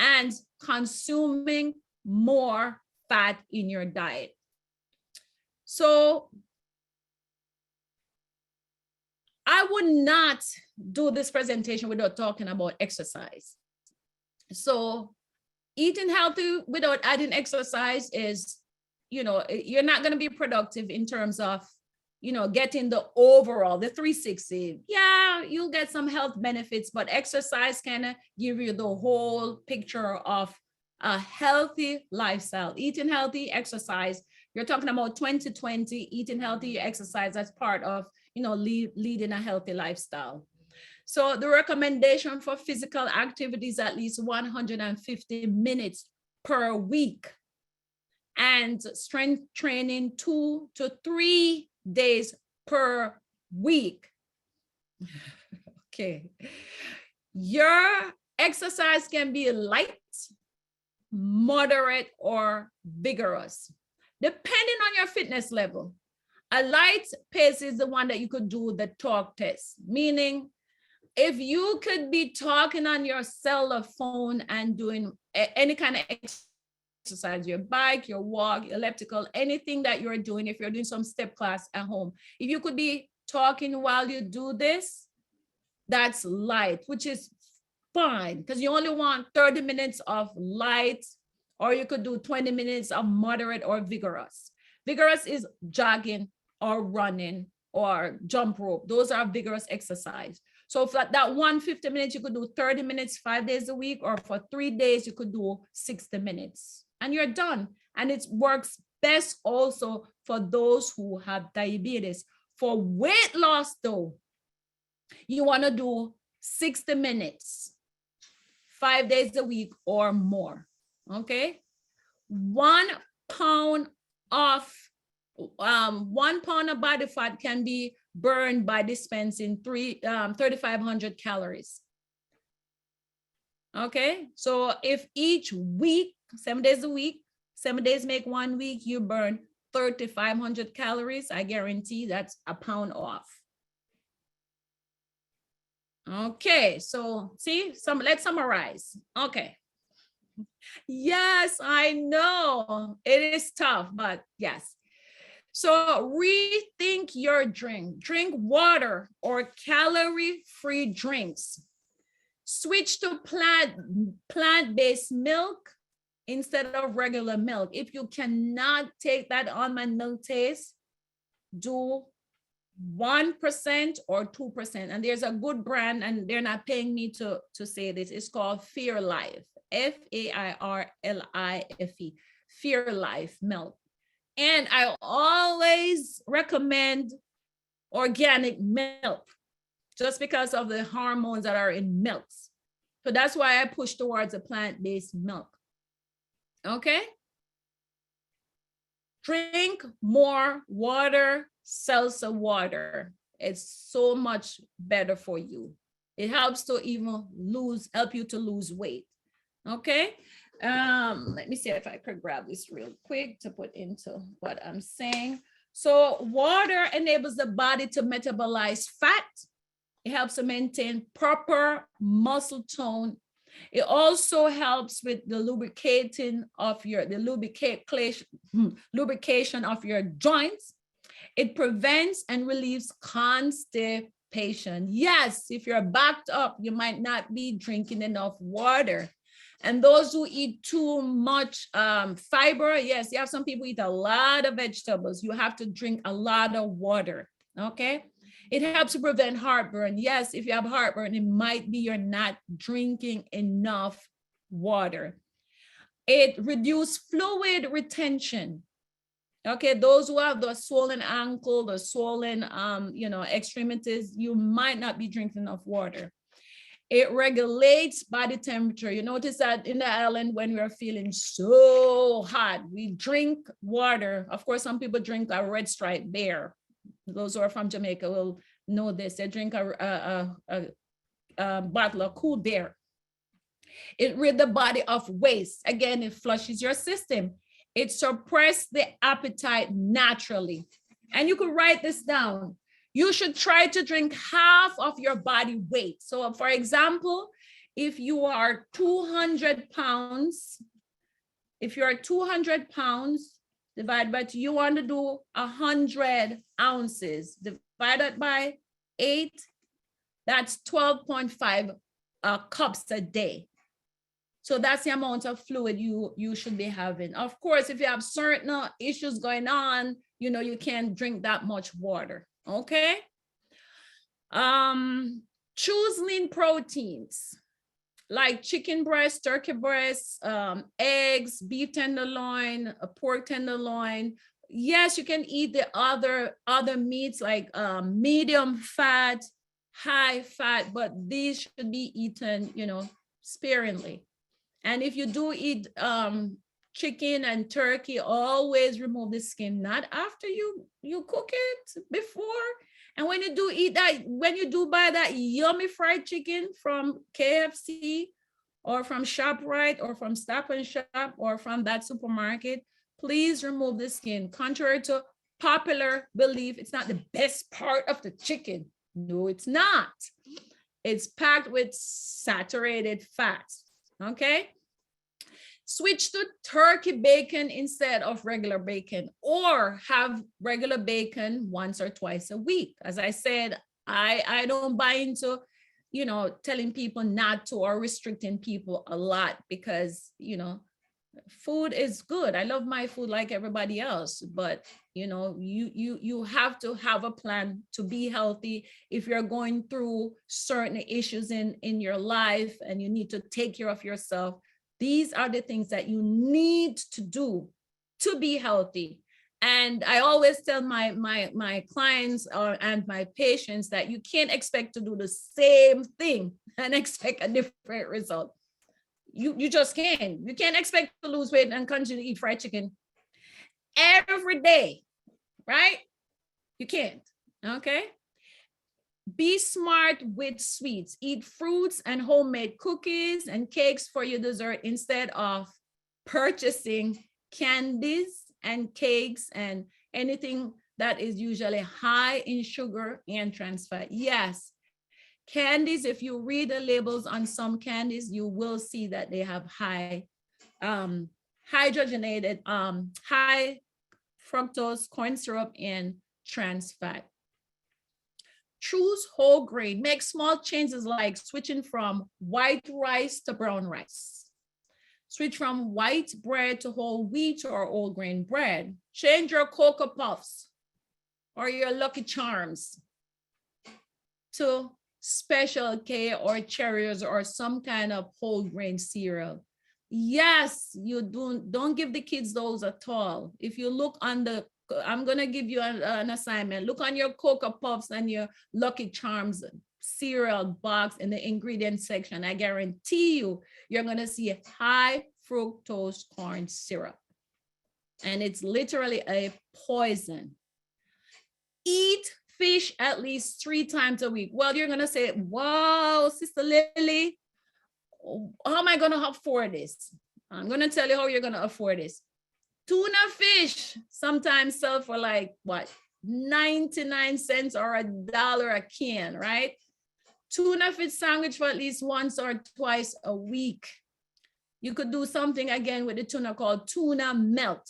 And consuming more fat in your diet. So I would not do this presentation without talking about exercise. So eating healthy without adding exercise is, you're not going to be productive in terms of, getting the overall, the 360. Yeah, you'll get some health benefits, but exercise can give you the whole picture of a healthy lifestyle. Eating healthy, exercise. You're talking about 2020, eating healthy, exercise as part of, leading a healthy lifestyle. So the recommendation for physical activities, at least 150 minutes per week, and strength training 2 to 3 days per week. Okay. Your exercise can be light, moderate, or vigorous, depending on your fitness level. A light pace is the one that you could do the talk test, meaning if you could be talking on your cell phone and doing any kind of exercise, your bike, your walk, elliptical, anything that you're doing, if you're doing some step class at home, if you could be talking while you do this, that's light, which is fine, because you only want 30 minutes of light, or you could do 20 minutes of moderate or vigorous. Vigorous is jogging or running or jump rope. Those are vigorous exercise. So for that 150 minutes, you could do 30 minutes 5 days a week, or for 3 days, you could do 60 minutes and you're done. And it works best also for those who have diabetes. For weight loss though, you want to do 60 minutes, 5 days a week or more, okay? 1 pound of 1 pound of body fat can be burned by dispensing 3,500 calories. Okay, so if each week, 7 days a week, 7 days make 1 week, you burn 3,500 calories, I guarantee that's a pound off. Okay, so see, let's summarize. Okay. Yes, I know it is tough, but yes. So rethink your drink. Drink water or calorie-free drinks. Switch to plant-based milk instead of regular milk. If you cannot take that almond milk taste, do 1% or 2%. And there's a good brand, and they're not paying me to say this. It's called Fear Life, Fairlife, Fear Life milk. And I always recommend organic milk just because of the hormones that are in milks. So that's why I push towards a plant-based milk. Okay? Drink more water, seltzer water. It's so much better for you. It helps to even help you to lose weight. Okay? Let me see if I could grab this real quick to put into what I'm saying. So water enables the body to metabolize fat. It helps to maintain proper muscle tone. It also helps with the lubrication of your joints. It prevents and relieves constipation. Yes, if you're backed up, you might not be drinking enough water. And those who eat too much fiber, yes, you have some people eat a lot of vegetables. You have to drink a lot of water, okay? It helps to prevent heartburn. Yes, if you have heartburn, it might be you're not drinking enough water. It reduces fluid retention. Okay, those who have the swollen ankle, the swollen, extremities, you might not be drinking enough water. It regulates body temperature. You notice that in the island, when we're feeling so hot, we drink water. Of course, some people drink a Red Stripe beer. Those who are from Jamaica will know this. They drink a bottle of cool beer. It rids the body of waste. Again, it flushes your system. It suppresses the appetite naturally. And you could write this down. You should try to drink half of your body weight. So for example, if you are 200 pounds, divided by 2, you want to do 100 ounces, divided by 8, that's 12.5 cups a day. So that's the amount of fluid you should be having. Of course, if you have certain issues going on, you can't drink that much water, okay? Choose lean proteins like chicken breast, turkey breast, eggs, beef tenderloin, pork tenderloin. Yes, you can eat the other meats like medium fat, high fat, but these should be eaten, sparingly. And if you do eat chicken and turkey, always remove the skin, not after you cook it, before. And when you do eat that, when you do buy that yummy fried chicken from KFC or from ShopRite or from Stop and Shop or from that supermarket, please remove the skin. Contrary to popular belief, it's not the best part of the chicken. No, it's not. It's packed with saturated fats. Okay. Switch to turkey bacon instead of regular bacon, or have regular bacon once or twice a week. As I said, I don't buy into, telling people not to or restricting people a lot, because, food is good. I love my food like everybody else, but you have to have a plan to be healthy. If you're going through certain issues in your life and you need to take care of yourself, these are the things that you need to do to be healthy. And I always tell my clients and my patients that you can't expect to do the same thing and expect a different result. You just can't. You can't expect to lose weight and continue to eat fried chicken every day, right? You can't, okay? Be smart with sweets. Eat fruits and homemade cookies and cakes for your dessert instead of purchasing candies and cakes and anything that is usually high in sugar and trans fat. Yes, candies, if you read the labels on some candies, you will see that they have high hydrogenated, high fructose corn syrup and trans fat. Choose whole grain. Make small changes like switching from white rice to brown rice. Switch from white bread to whole wheat or whole grain bread. Change your Cocoa Puffs or your Lucky Charms to Special K or Cheerios or some kind of whole grain cereal. Yes, you don't give the kids those at all. If you look on the, I'm gonna give you an assignment. Look on your Cocoa Puffs and your Lucky Charms cereal box in the ingredient section. I guarantee you're gonna see high fructose corn syrup. And it's literally a poison. Eat fish at least 3 times a week. Well, you're gonna say, wow, Sister Lily, how am I gonna afford this? I'm gonna tell you how you're gonna afford this. Tuna fish sometimes sell for like what, 99 cents or $1 a can, right? Tuna fish sandwich for at least once or twice a week. You could do something again with the tuna called tuna melt.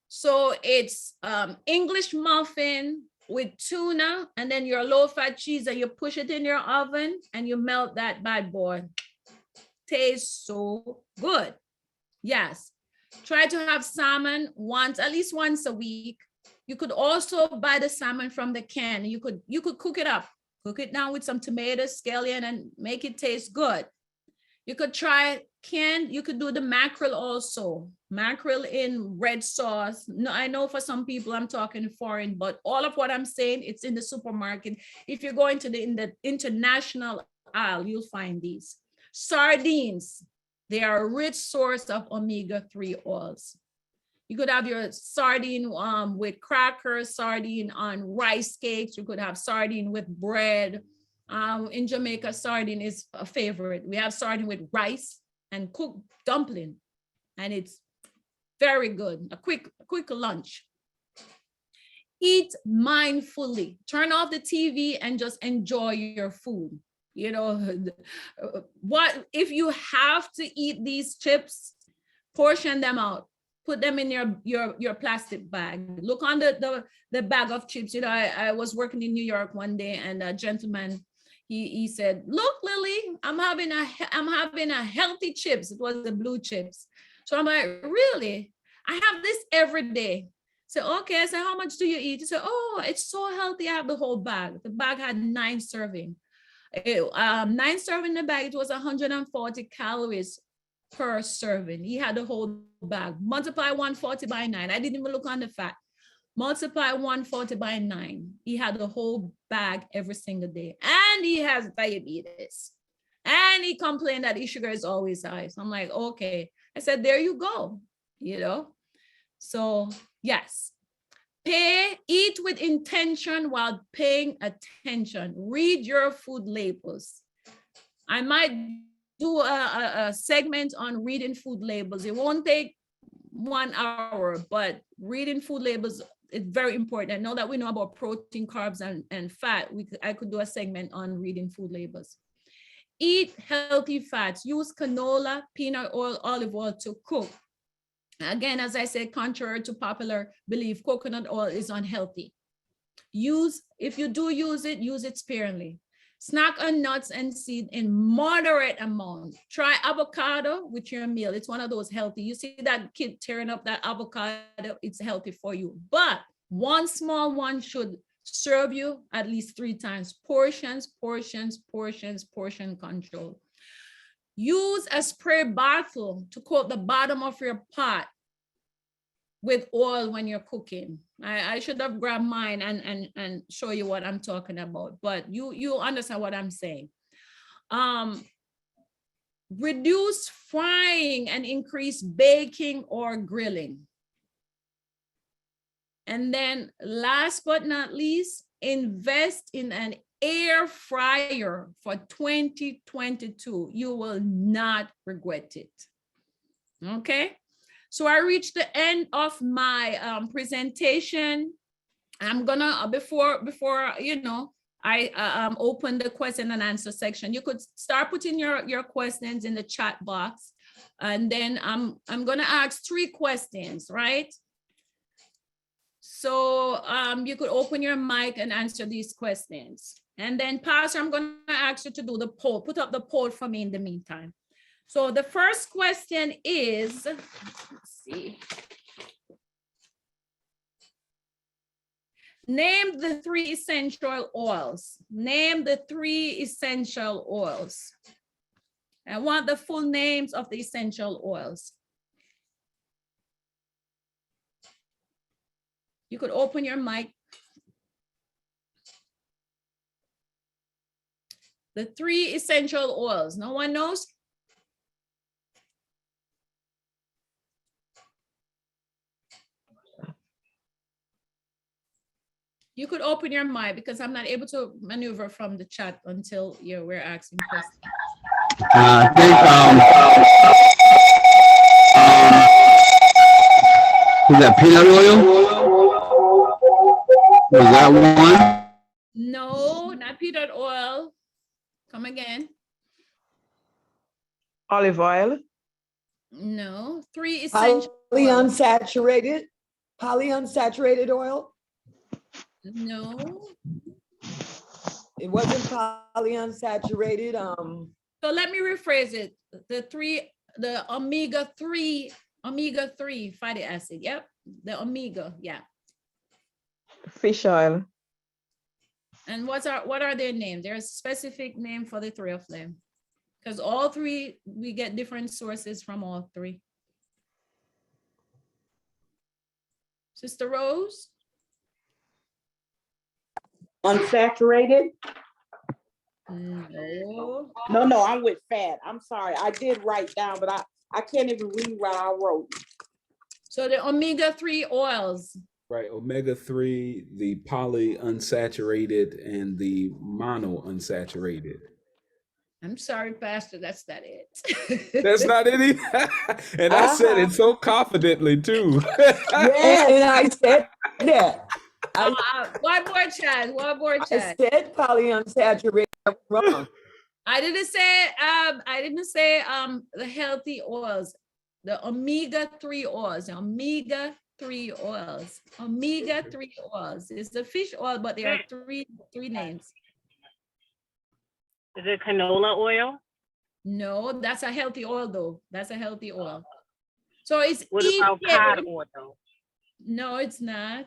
So it's English muffin with tuna and then your low-fat cheese, and you push it in your oven and you melt that bad boy. Tastes so good. Yes. Try to have salmon at least once a week. You could also buy the salmon from the can. You could cook it up. Cook it down with some tomatoes, scallion, and make it taste good. You could try canned, you could do the mackerel also. Mackerel in red sauce. No, I know for some people I'm talking foreign, but all of what I'm saying, it's in the supermarket. If you're going to in the international aisle, you'll find these. Sardines. They are a rich source of omega-3 oils. You could have your sardine with crackers, sardine on rice cakes. You could have sardine with bread. In Jamaica, sardine is a favorite. We have sardine with rice and cooked dumpling, and it's very good. A quick lunch. Eat mindfully. Turn off the TV and just enjoy your food. You know, what if you have to eat these chips, portion them out. put them in your plastic bag. Look on the bag of chips. You know, I was working in New York one day, and a gentleman, he said, "Look, Lily, I'm having a healthy chips." It was the blue chips. So I'm like, "Really? I have this every day." So okay, I said, "How much do you eat?" He said, "Oh, it's so healthy. I have the whole bag." The bag had 9 serving. 9 serving in the bag. It was 140 calories per serving. He had the whole bag. Multiply 140 by 9. I didn't even look on the fat. Multiply 140 by 9. He had the whole bag every single day. And he has diabetes. And he complained that his sugar is always high. So I'm like, okay. I said, there you go. You know? So yes. Eat with intention while paying attention. Read your food labels. I might do a segment on reading food labels. It won't take 1 hour, but reading food labels is very important. And now that we know about protein, carbs, and fat, I could do a segment on reading food labels. Eat healthy fats. Use canola, peanut oil, olive oil to cook. Again, as I said, contrary to popular belief, coconut oil is unhealthy. If you do use it sparingly. Snack on nuts and seeds in moderate amount. Try avocado with your meal. It's one of those healthy. You see that kid tearing up that avocado, it's healthy for you. But one small one should serve you at least 3 times. Portion control. Use a spray bottle to coat the bottom of your pot with oil when you're cooking. I should have grabbed mine and show you what I'm talking about, but you understand what I'm saying. Reduce frying and increase baking or grilling. And then last but not least, invest in an air fryer for 2022. You will not regret it. Okay. So I reached the end of my presentation. I'm gonna, before you know, I open the question and answer section. You could start putting your questions in the chat box, and then I'm gonna ask 3 questions, right? So you could open your mic and answer these questions. And then Pastor, I'm gonna ask you to do the poll, put up the poll for me in the meantime. So the first question is, let's see. Name the 3 essential oils. Name the 3 essential oils. I want the full names of the essential oils. You could open your mic. The 3 essential oils. No one knows? You could open your mic because I'm not able to maneuver from the chat until we're asking questions. I think is that peanut oil? Was that one? No, not peanut oil. Come again. Olive oil. No, 3 essential oils. Polyunsaturated oil. No. It wasn't polyunsaturated. So let me rephrase it. The omega-3 fatty acid. Yep. The omega, yeah. Fish oil. And what are their names? There's a specific name for the 3 of them. Because all 3, we get different sources from all 3. Sister Rose? Unsaturated? No. No, I'm with fat. I'm sorry. I did write down, but I can't even read what I wrote. So the omega-3 oils. Right, omega-3, the polyunsaturated, and the monounsaturated. I'm sorry, Pastor, that's not it. That's not it either. And I said it so confidently too. Yeah, and I said that. One more chance. I said polyunsaturated. I was wrong. I didn't say the healthy oils. the omega-3 oils, the omega-3 oils, omega-3 oils. It's the fish oil, but there are three names. Is it canola oil? No, that's a healthy oil though. That's a healthy oil. So it's What about EPA. cod oil? No, it's not.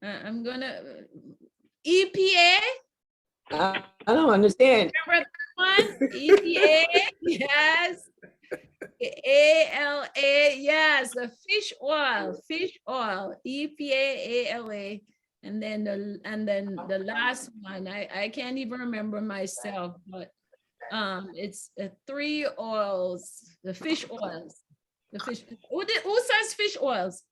I'm gonna EPA. I don't understand. Remember that one? EPA. Yes. ALA. Yes, the fish oil. Fish oil. EPA. ALA. And then the last one. I can't even remember myself, but it's 3 oils. The fish oils. The fish. Who says fish oils?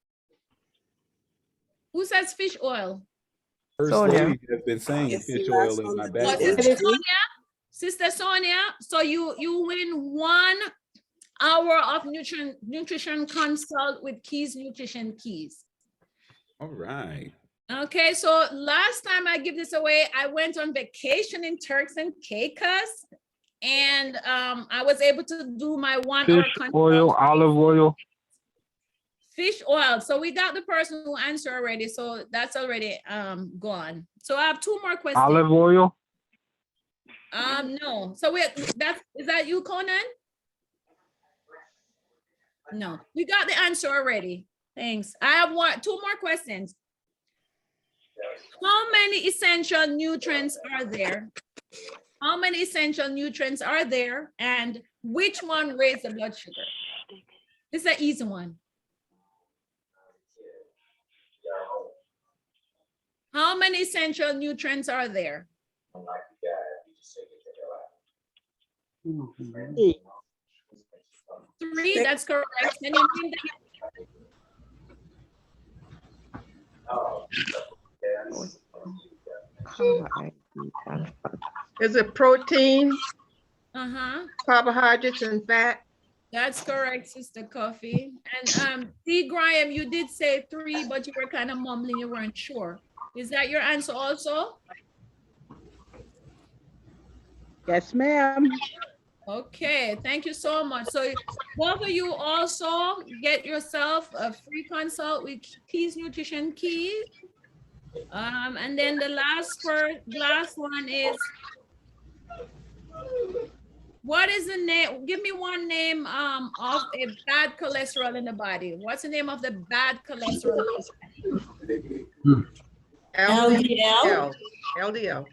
Who says fish oil? First Sonia. lady has been saying It's fish the oil last in one my that back. did. Sister Sonia, Sister Sonia, so you win 1 hour of nutrition consult with Keys Nutrition Keys. All right. Okay, so last time I give this away, I went on vacation in Turks and Caicos, and I was able to do my 1 hour Fish consult. oil, olive oil. Fish oil. So we got the person who answered already, so that's already gone. So I have 2 more questions. Olive oil. No. So is that you, Conan? No, we got the answer already. Thanks. I have 2 more questions. How many essential nutrients are there? How many essential nutrients are there? And which one raises the blood sugar? This is an easy one. How many essential nutrients are there? 3, that's correct. Can you name Is it protein, them? carbohydrates, and fat? That's correct, Sister Coffee. And D. Graham, you did say 3, but you were kind of mumbling, you weren't sure. Is that your answer also? Yes, ma'am. Okay, thank you so much. So both of you also get yourself a free consult with Keys Nutrition Keys. And then the last one is, what is the name? Give me one name of a bad cholesterol in the body. What's the name of the bad cholesterol? LDL. LDL.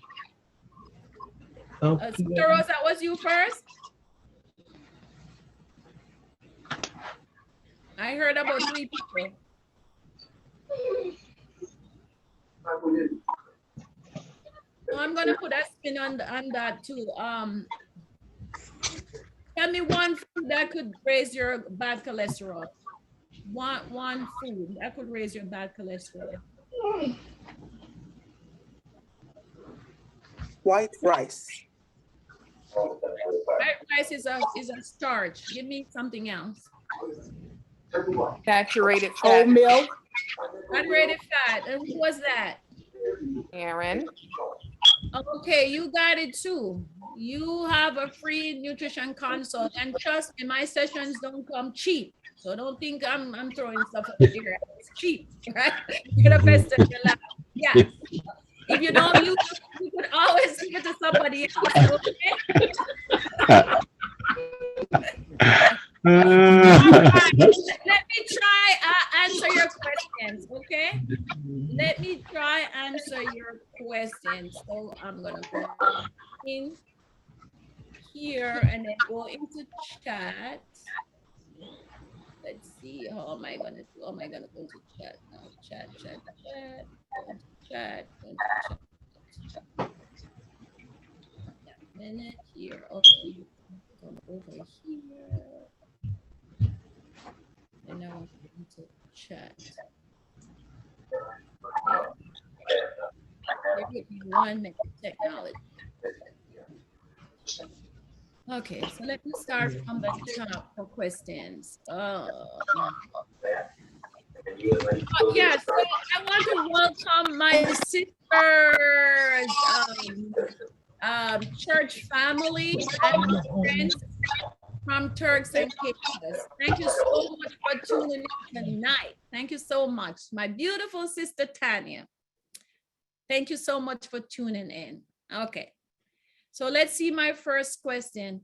Sister Rose, that was you first? I heard about 3 people. So I'm gonna put a spin on that too. Tell me one food that could raise your bad cholesterol. One food that could raise your bad cholesterol. White rice. White rice is a starch. Give me something else. Saturated fat. Oatmeal. Saturated fat. And who was that? Aaron. Okay, you got it too. You have a free nutrition consult, and trust me, my sessions don't come cheap. So don't think I'm throwing stuff up there. It's cheap, right? You're the best of your life. Yeah. If you don't use it, you could always give it to somebody else. Okay? Let me try answer your questions, okay? Let me try answer your questions. So I'm gonna go in here and then go into chat. Let's see, how am I gonna do? How am I gonna go to chat now? Chat. Go into chat. A minute here. Okay. Come over here. And now I'm going to chat. Give me 1 minute, technology. Okay, so let me start from the top for questions. Yeah, so I want to welcome my sister's church family and friends. from Turks and Caicos. Thank you so much for tuning in tonight. Thank you so much. My beautiful sister Tanya. Thank you so much for tuning in. Okay. So let's see my first question.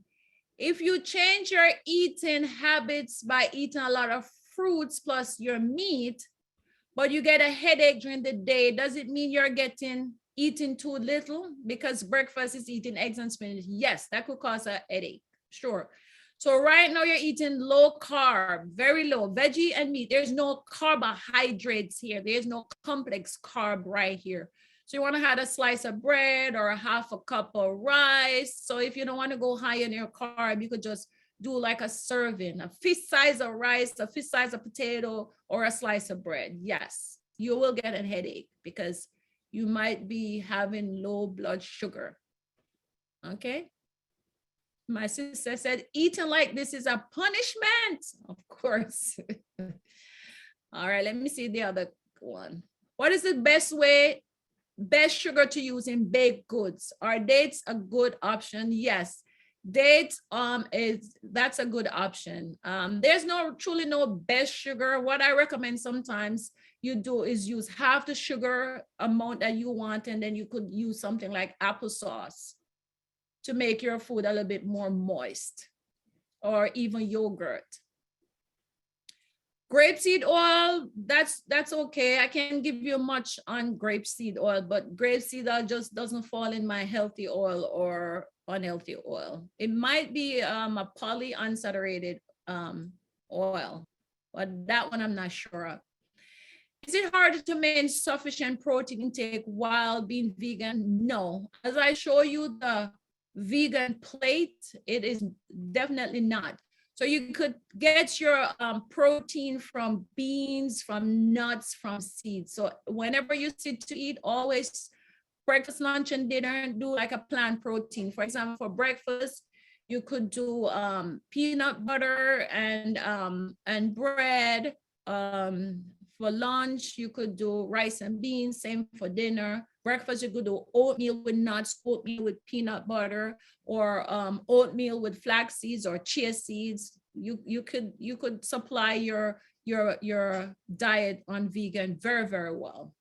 If you change your eating habits by eating a lot of fruits plus your meat, but you get a headache during the day, does it mean you're eating too little? Because breakfast is eating eggs and spinach. Yes, that could cause a headache. Sure. So right now you're eating low carb, very low, veggie and meat. There's no carbohydrates here. There's no complex carb right here. So you want to have a slice of bread or a half a cup of rice. So if you don't want to go high in your carb, you could just do like a serving, a fist size of rice, a fist size of potato, or a slice of bread. Yes, you will get a headache because you might be having low blood sugar. Okay. My sister said, eating like this is a punishment. Of course. All right, let me see the other one. What is the best sugar to use in baked goods? Are dates a good option? Yes. Dates that's a good option. There's truly no best sugar. What I recommend sometimes you do is use half the sugar amount that you want, and then you could use something like applesauce to make your food a little bit more moist, or even yogurt. Grapeseed oil, that's okay. I can't give you much on grapeseed oil, but grapeseed oil just doesn't fall in my healthy oil or unhealthy oil. It might be a polyunsaturated oil, but that one I'm not sure of. Is it hard to maintain sufficient protein intake while being vegan? No. As I show you the vegan plate, it is definitely not. So you could get your protein from beans, from nuts, from seeds. So whenever you sit to eat, always breakfast, lunch, and dinner, do like a plant protein. For example, for breakfast, you could do peanut butter and bread. For lunch, you could do rice and beans, same for dinner. Breakfast, you could do oatmeal with nuts, oatmeal with peanut butter, or oatmeal with flax seeds or chia seeds. You could supply your diet on vegan very well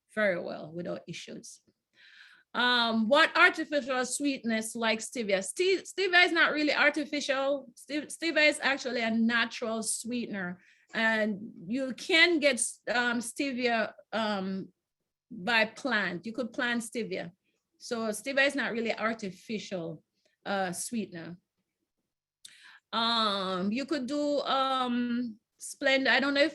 without issues. What artificial sweetness like stevia? Stevia is not really artificial. Stevia is actually a natural sweetener, and you can get stevia by plant. You could plant stevia. So stevia is not really artificial sweetener. You could do Splenda. I don't know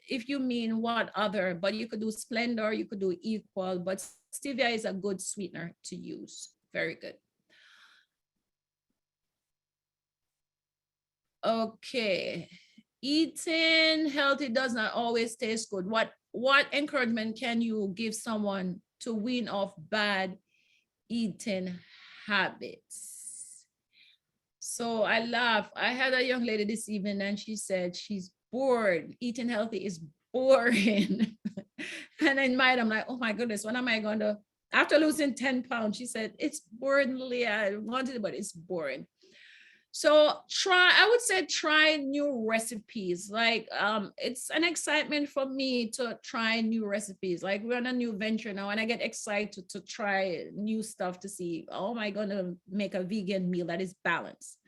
if you mean what other, but you could do Splendor, you could do Equal, but stevia is a good sweetener to use. Very good. Okay. Eating healthy does not always taste good. What encouragement can you give someone to wean off bad eating habits? So I laugh. I had a young lady this evening and she said she's bored. Eating healthy is boring. And in mind, I'm like, oh my goodness, when am I going to, after losing 10 pounds, she said, it's boring, Leah. I wanted it, but it's boring. So I would say try new recipes. Like it's an excitement for me to try new recipes. Like we're on a new venture now and I get excited to try new stuff to see, oh, am I going to make a vegan meal that is balanced?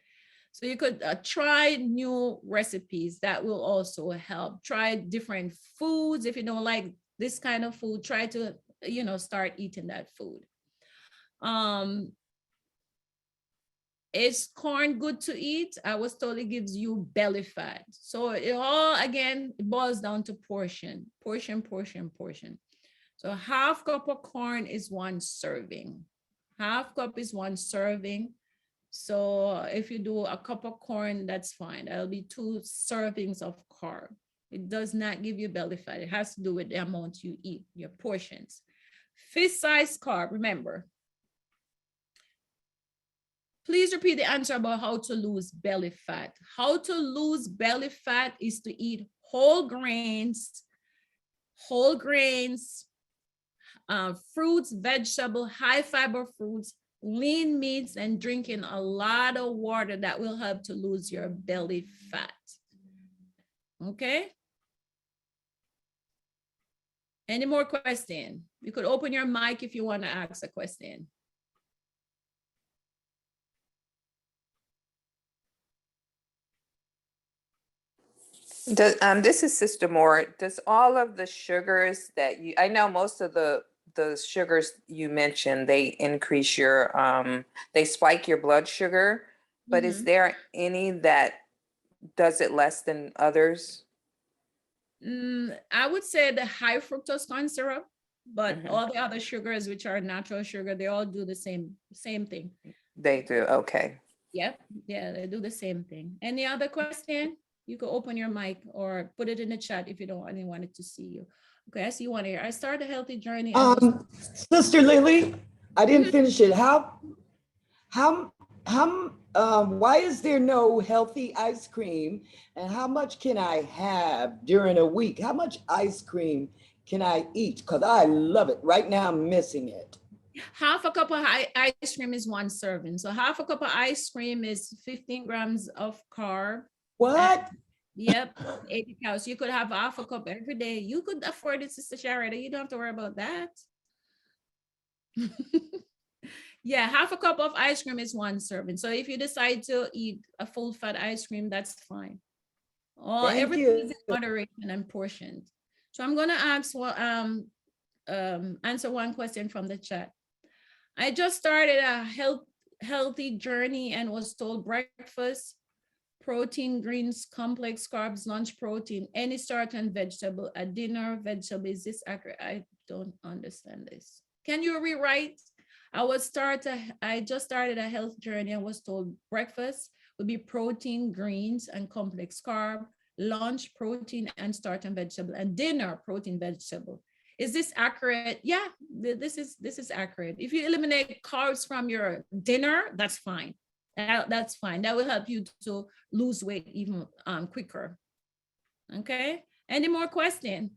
So you could try new recipes that will also help. Try different foods. If you don't like this kind of food, try to, start eating that food. Is corn good to eat? I was told it gives you belly fat. So it boils down to portion. So half cup of corn is 1 serving. Half cup is 1 serving. So if you do a cup of corn, that's fine. That'll be 2 servings of carb. It does not give you belly fat. It has to do with the amount you eat, your portions. Fist size carb, remember. Please repeat the answer about how to lose belly fat. How to lose belly fat is to eat whole grains, fruits, vegetable, high fiber fruits, lean meats, and drinking a lot of water that will help to lose your belly fat. Okay? Any more question? You could open your mic if you want to ask a question. This is Sister Moore. Does all of the sugars that I know most of the sugars you mentioned, they increase your, they spike your blood sugar, but is there any that does it less than others? I would say the high fructose corn syrup, but all the other sugars, which are natural sugar, they all do the same thing. They do, okay. Yep, yeah, they do the same thing. Any other question? You can open your mic or put it in the chat if you don't want anyone to see you. Okay, I see you want to hear. I started a healthy journey. Sister Lilly, I didn't Mhm. finish it. Why is there no healthy ice cream? And how much can I have during a week? How much ice cream can I eat? Because I love it. Right now, I'm missing it. Half a cup of ice cream is 1 serving. So half a cup of ice cream is 15 grams of carb. What? Yep, 80 calories. You could have half a cup every day. You could afford it, Sister Sharada. You don't have to worry about that. Yeah, half a cup of ice cream is 1 serving. So if you decide to eat a full fat ice cream, that's fine. Thank Everything you. is in moderation and portioned. So I'm gonna answer one question from the chat. I just started a healthy journey and was told breakfast, protein, greens, complex carbs, lunch protein, any starter and vegetable, at dinner, vegetable. Is this accurate? I don't understand this. Can you rewrite? I just started a health journey and was told breakfast would be protein, greens, and complex carb, lunch protein and starter and vegetable, and dinner protein, vegetable. Is this accurate? Yeah, this is accurate. If you eliminate carbs from your dinner, that's fine. That's fine. That will help you to lose weight even quicker. Okay. Any more questions?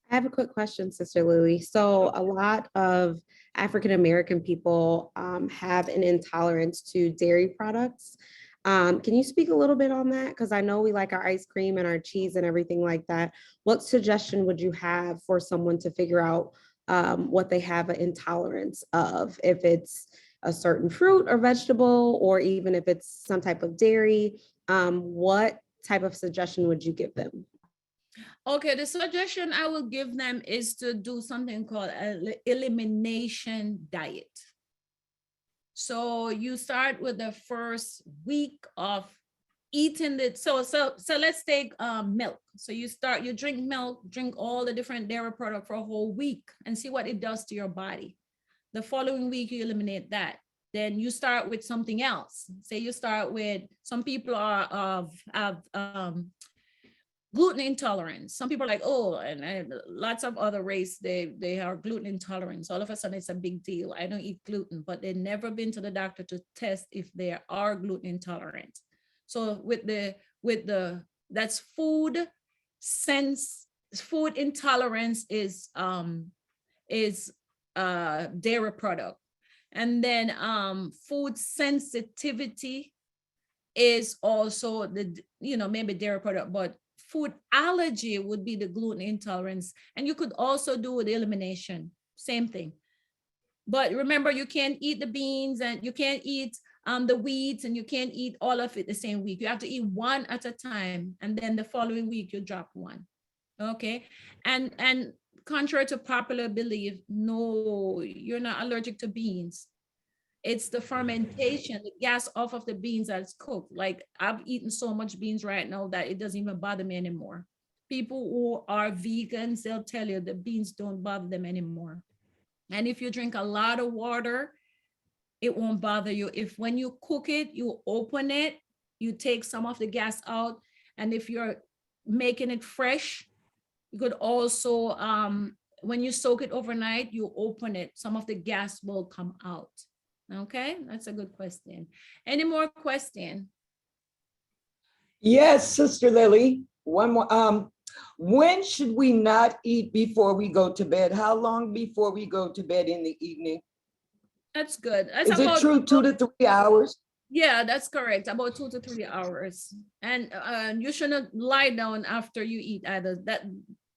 I have a quick question, Sister Lilly. So a lot of African American people have an intolerance to dairy products. Can you speak a little bit on that? Because I know we like our ice cream and our cheese and everything like that. What suggestion would you have for someone to figure out what they have an intolerance of? If it's a certain fruit or vegetable, or even if it's some type of dairy, what type of suggestion would you give them? Okay, the suggestion I will give them is to do something called an elimination diet. So you start with the first week of eating it. So let's take milk. So you drink milk, drink all the different dairy products for a whole week and see what it does to your body. The following week, you eliminate that. Then you start with something else. Say you start with, some people have gluten intolerance. Some people are like, oh, and lots of other race, they are gluten intolerant. All of a sudden it's a big deal. I don't eat gluten, but they've never been to the doctor to test if they are gluten intolerant. So that's food intolerance is dairy product. And then food sensitivity is also maybe dairy product, but food allergy would be the gluten intolerance. And you could also do the elimination, same thing. But remember, you can't eat the beans and you can't eat the wheats, and you can't eat all of it the same week. You have to eat one at a time, and then the following week you drop one. Okay. And contrary to popular belief, no, you're not allergic to beans. It's the fermentation, the gas off of the beans that's cooked. Like, I've eaten so much beans right now that it doesn't even bother me anymore. People who are vegans, they'll tell you the beans don't bother them anymore. And if you drink a lot of water, it won't bother you. If when you cook it, you open it, you take some of the gas out. And if you're making it fresh, you could also, when you soak it overnight, you open it, some of the gas will come out. Okay, that's a good question. Any more question? Yes, Sister Lilly. One more. When should we not eat before we go to bed? How long before we go to bed in the evening? That's good. That's Is it about, true 2 to 3 hours? yeah, that's correct. About 2 to 3 hours. And you shouldn't lie down after you eat either.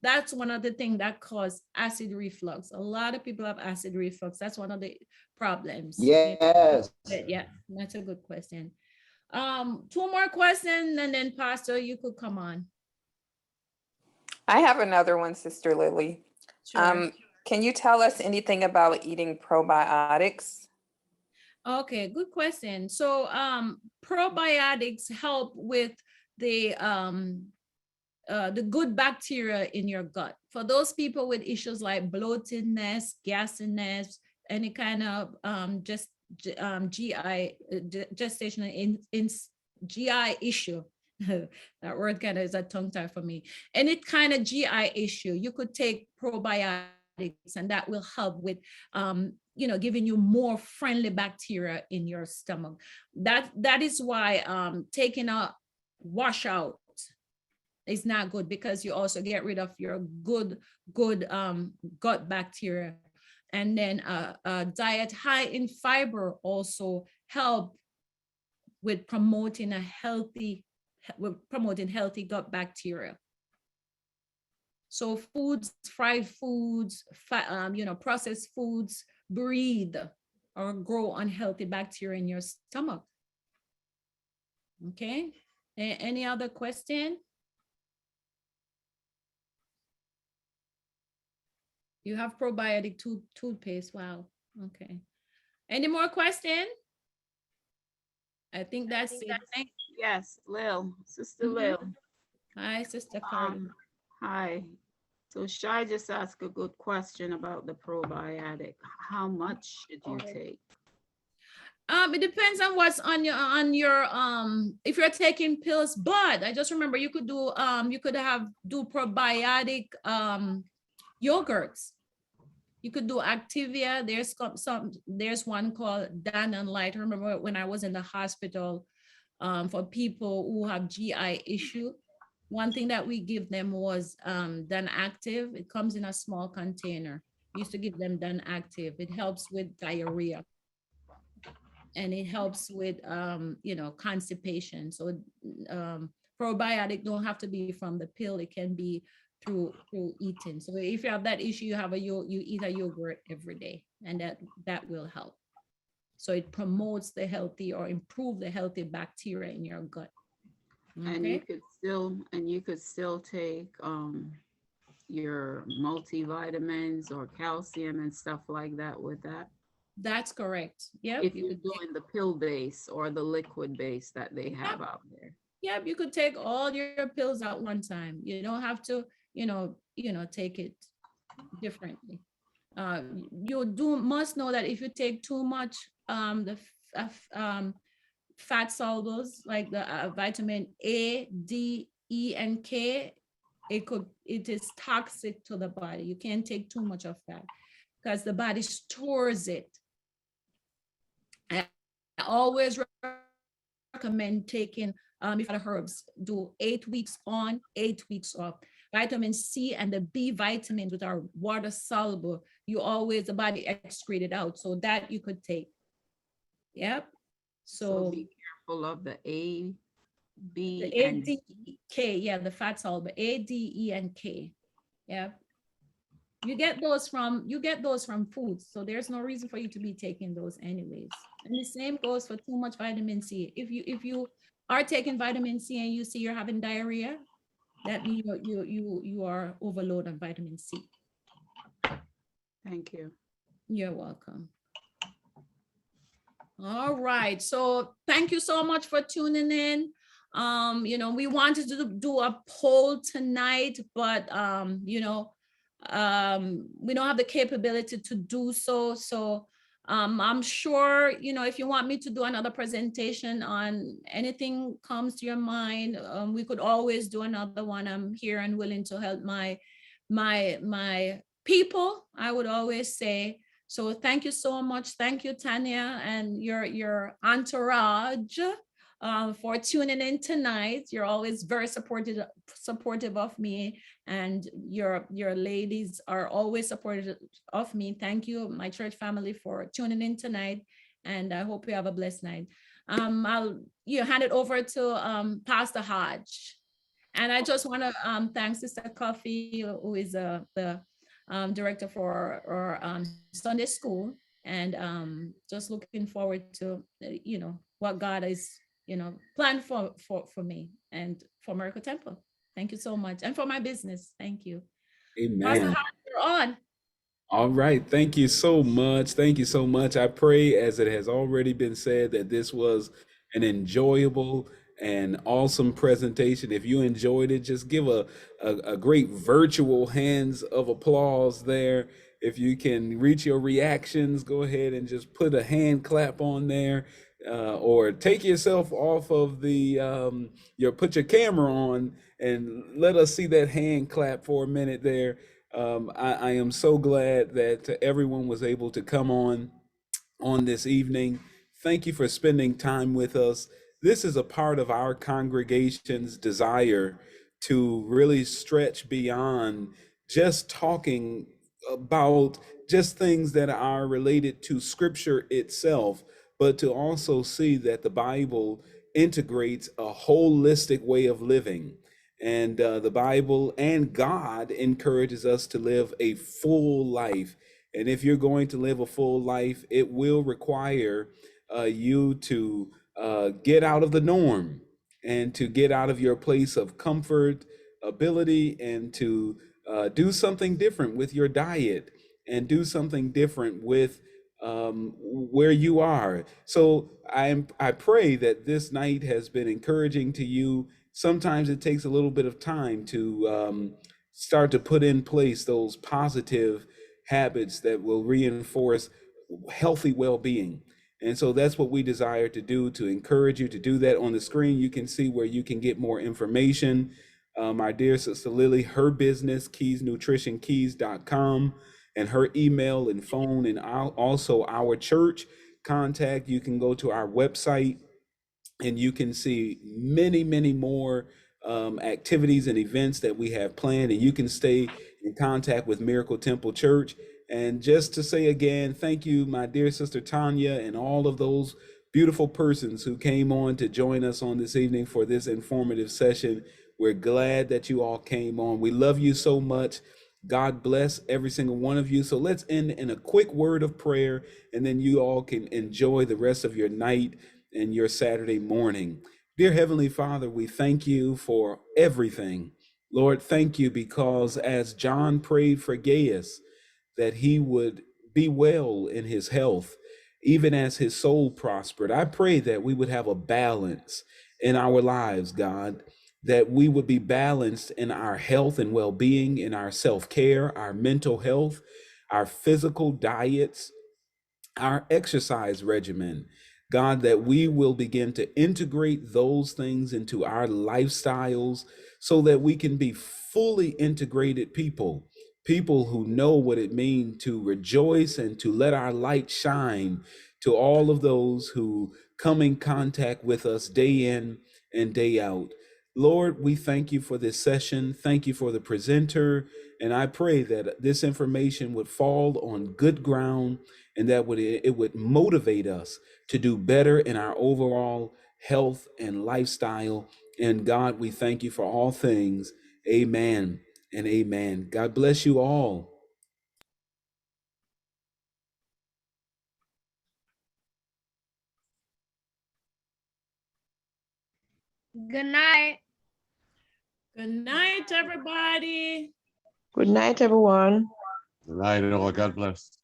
That's one of the things that cause acid reflux. A lot of people have acid reflux. That's one of the problems. Yes. Yeah, that's a good question. Two more questions, and then Pastor, you could come on. I have another one, Sister Lily. Sure. Can you tell us anything about eating probiotics? Okay, good question. So probiotics help with the good bacteria in your gut. For those people with issues like bloatedness, gasiness, any kind of GI gestational GI issue. That word kind of is a tongue tie for me. Any kind of GI issue, you could take probiotics, and that will help with giving you more friendly bacteria in your stomach. That is why taking a washout is not good, because you also get rid of your good gut bacteria. And then a diet high in fiber also help with promoting healthy gut bacteria. So foods, fried foods, processed foods breed or grow unhealthy bacteria in your stomach. Okay. Any other question? You have probiotic toothpaste. Wow. Okay. Any more question? I think that's it. Yes, Lil, Sister Mhm. Lil. Hi, Sister Carla. Hi. So Shai just asked a good question about the probiotic. How much should you take? It depends on what's on your if you're taking pills, but I just remember you could do probiotic yogurts. You could do Activia. There's one called Dan and Light. I remember when I was in the hospital for people who have GI issue. One thing that we give them was Dan Active. It comes in a small container. We used to give them Dan Active. It helps with diarrhea. And it helps with constipation. So probiotic don't have to be from the pill. It can be through eating. So if you have that issue, you eat a yogurt every day, and that will help. So it promotes the healthy or improve the healthy bacteria in your gut. Okay? And you could still take your multivitamins or calcium and stuff like that with that. That's correct. Yep. If you're doing the pill base or the liquid base that they have out there. Yep, you could take all your pills at one time. You don't have to, take it differently. You must know that if you take too much fat solubles like the vitamin A, D, E, and K, it is toxic to the body. You can't take too much of that because the body stores it. I always recommend taking if the herbs, do 8 weeks on, 8 weeks off. Vitamin C and the B vitamins, which are water soluble, the body excrete it out. So that you could take. Yep. So be careful of the A, B, the A, and D, K. Yeah, the fat soluble A, D, E, and K. Yep. You get those from foods. So there's no reason for you to be taking those anyways. And the same goes for too much vitamin C. If you are taking vitamin C and you see you're having diarrhea, that means you are overloaded on vitamin C. Thank you. You're welcome. All right. So thank you so much for tuning in. We wanted to do a poll tonight, but we don't have the capability to do so. So I'm sure, if you want me to do another presentation on anything comes to your mind, we could always do another one. I'm here and willing to help my people, I would always say. So thank you so much. Thank you, Tanya, and your entourage for tuning in tonight. You're always very supportive of me, and your ladies are always supportive of me. Thank you, my church family, for tuning in tonight, and I hope you have a blessed night. I'll hand it over to Pastor Hodge. And I just want to thank Sister Coffee, who is the director for our Sunday school, and just looking forward to what God is planned for me and for Miracle Temple. Thank you so much, and for my business. Thank you. Pastor Amen. Howard, you're on. All right. Thank you so much. Thank you so much. I pray, as it has already been said, that this was an enjoyable and awesome presentation. If you enjoyed it, just give a great virtual hands of applause there. If you can reach your reactions, go ahead and just put a hand clap on there, or take yourself off of put your camera on and let us see that hand clap for a minute there. I am so glad that everyone was able to come on this evening. Thank you for spending time with us. This is a part of our congregation's desire to really stretch beyond just talking about just things that are related to Scripture itself, but to also see that the Bible integrates a holistic way of living. And the Bible and God encourages us to live a full life. And if you're going to live a full life, it will require you to get out of the norm and to get out of your place of comfort, ability, and to do something different with your diet and do something different with where you are. So I pray that this night has been encouraging to you. Sometimes it takes a little bit of time to start to put in place those positive habits that will reinforce healthy well-being. And so that's what we desire to do, to encourage you to do that. On the screen, you can see where you can get more information. Our dear sister Lilly, her business, keysnutritionkeys.com, and her email and phone, and also our church contact. You can go to our website and you can see many, many more activities and events that we have planned, and you can stay in contact with Miracle Temple Church. And just to say again, thank you, my dear sister Tanya, and all of those beautiful persons who came on to join us on this evening for this informative session. We're glad that you all came on. We love you so much. God bless every single one of you. So let's end in a quick word of prayer, and then you all can enjoy the rest of your night and your Saturday morning. Dear Heavenly Father, we thank you for everything. Lord, thank you because as John prayed for Gaius, that he would be well in his health, even as his soul prospered. I pray that we would have a balance in our lives, God, that we would be balanced in our health and well-being, in our self-care, our mental health, our physical diets, our exercise regimen. God, that we will begin to integrate those things into our lifestyles so that we can be fully integrated people who know what it means to rejoice and to let our light shine to all of those who come in contact with us day in and day out. Lord, we thank you for this session. Thank you for the presenter. And I pray that this information would fall on good ground and that it would motivate us to do better in our overall health and lifestyle. And God, we thank you for all things. Amen and amen. God bless you all. Good night. Good night, everybody. Good night, everyone. Good night, all. God bless.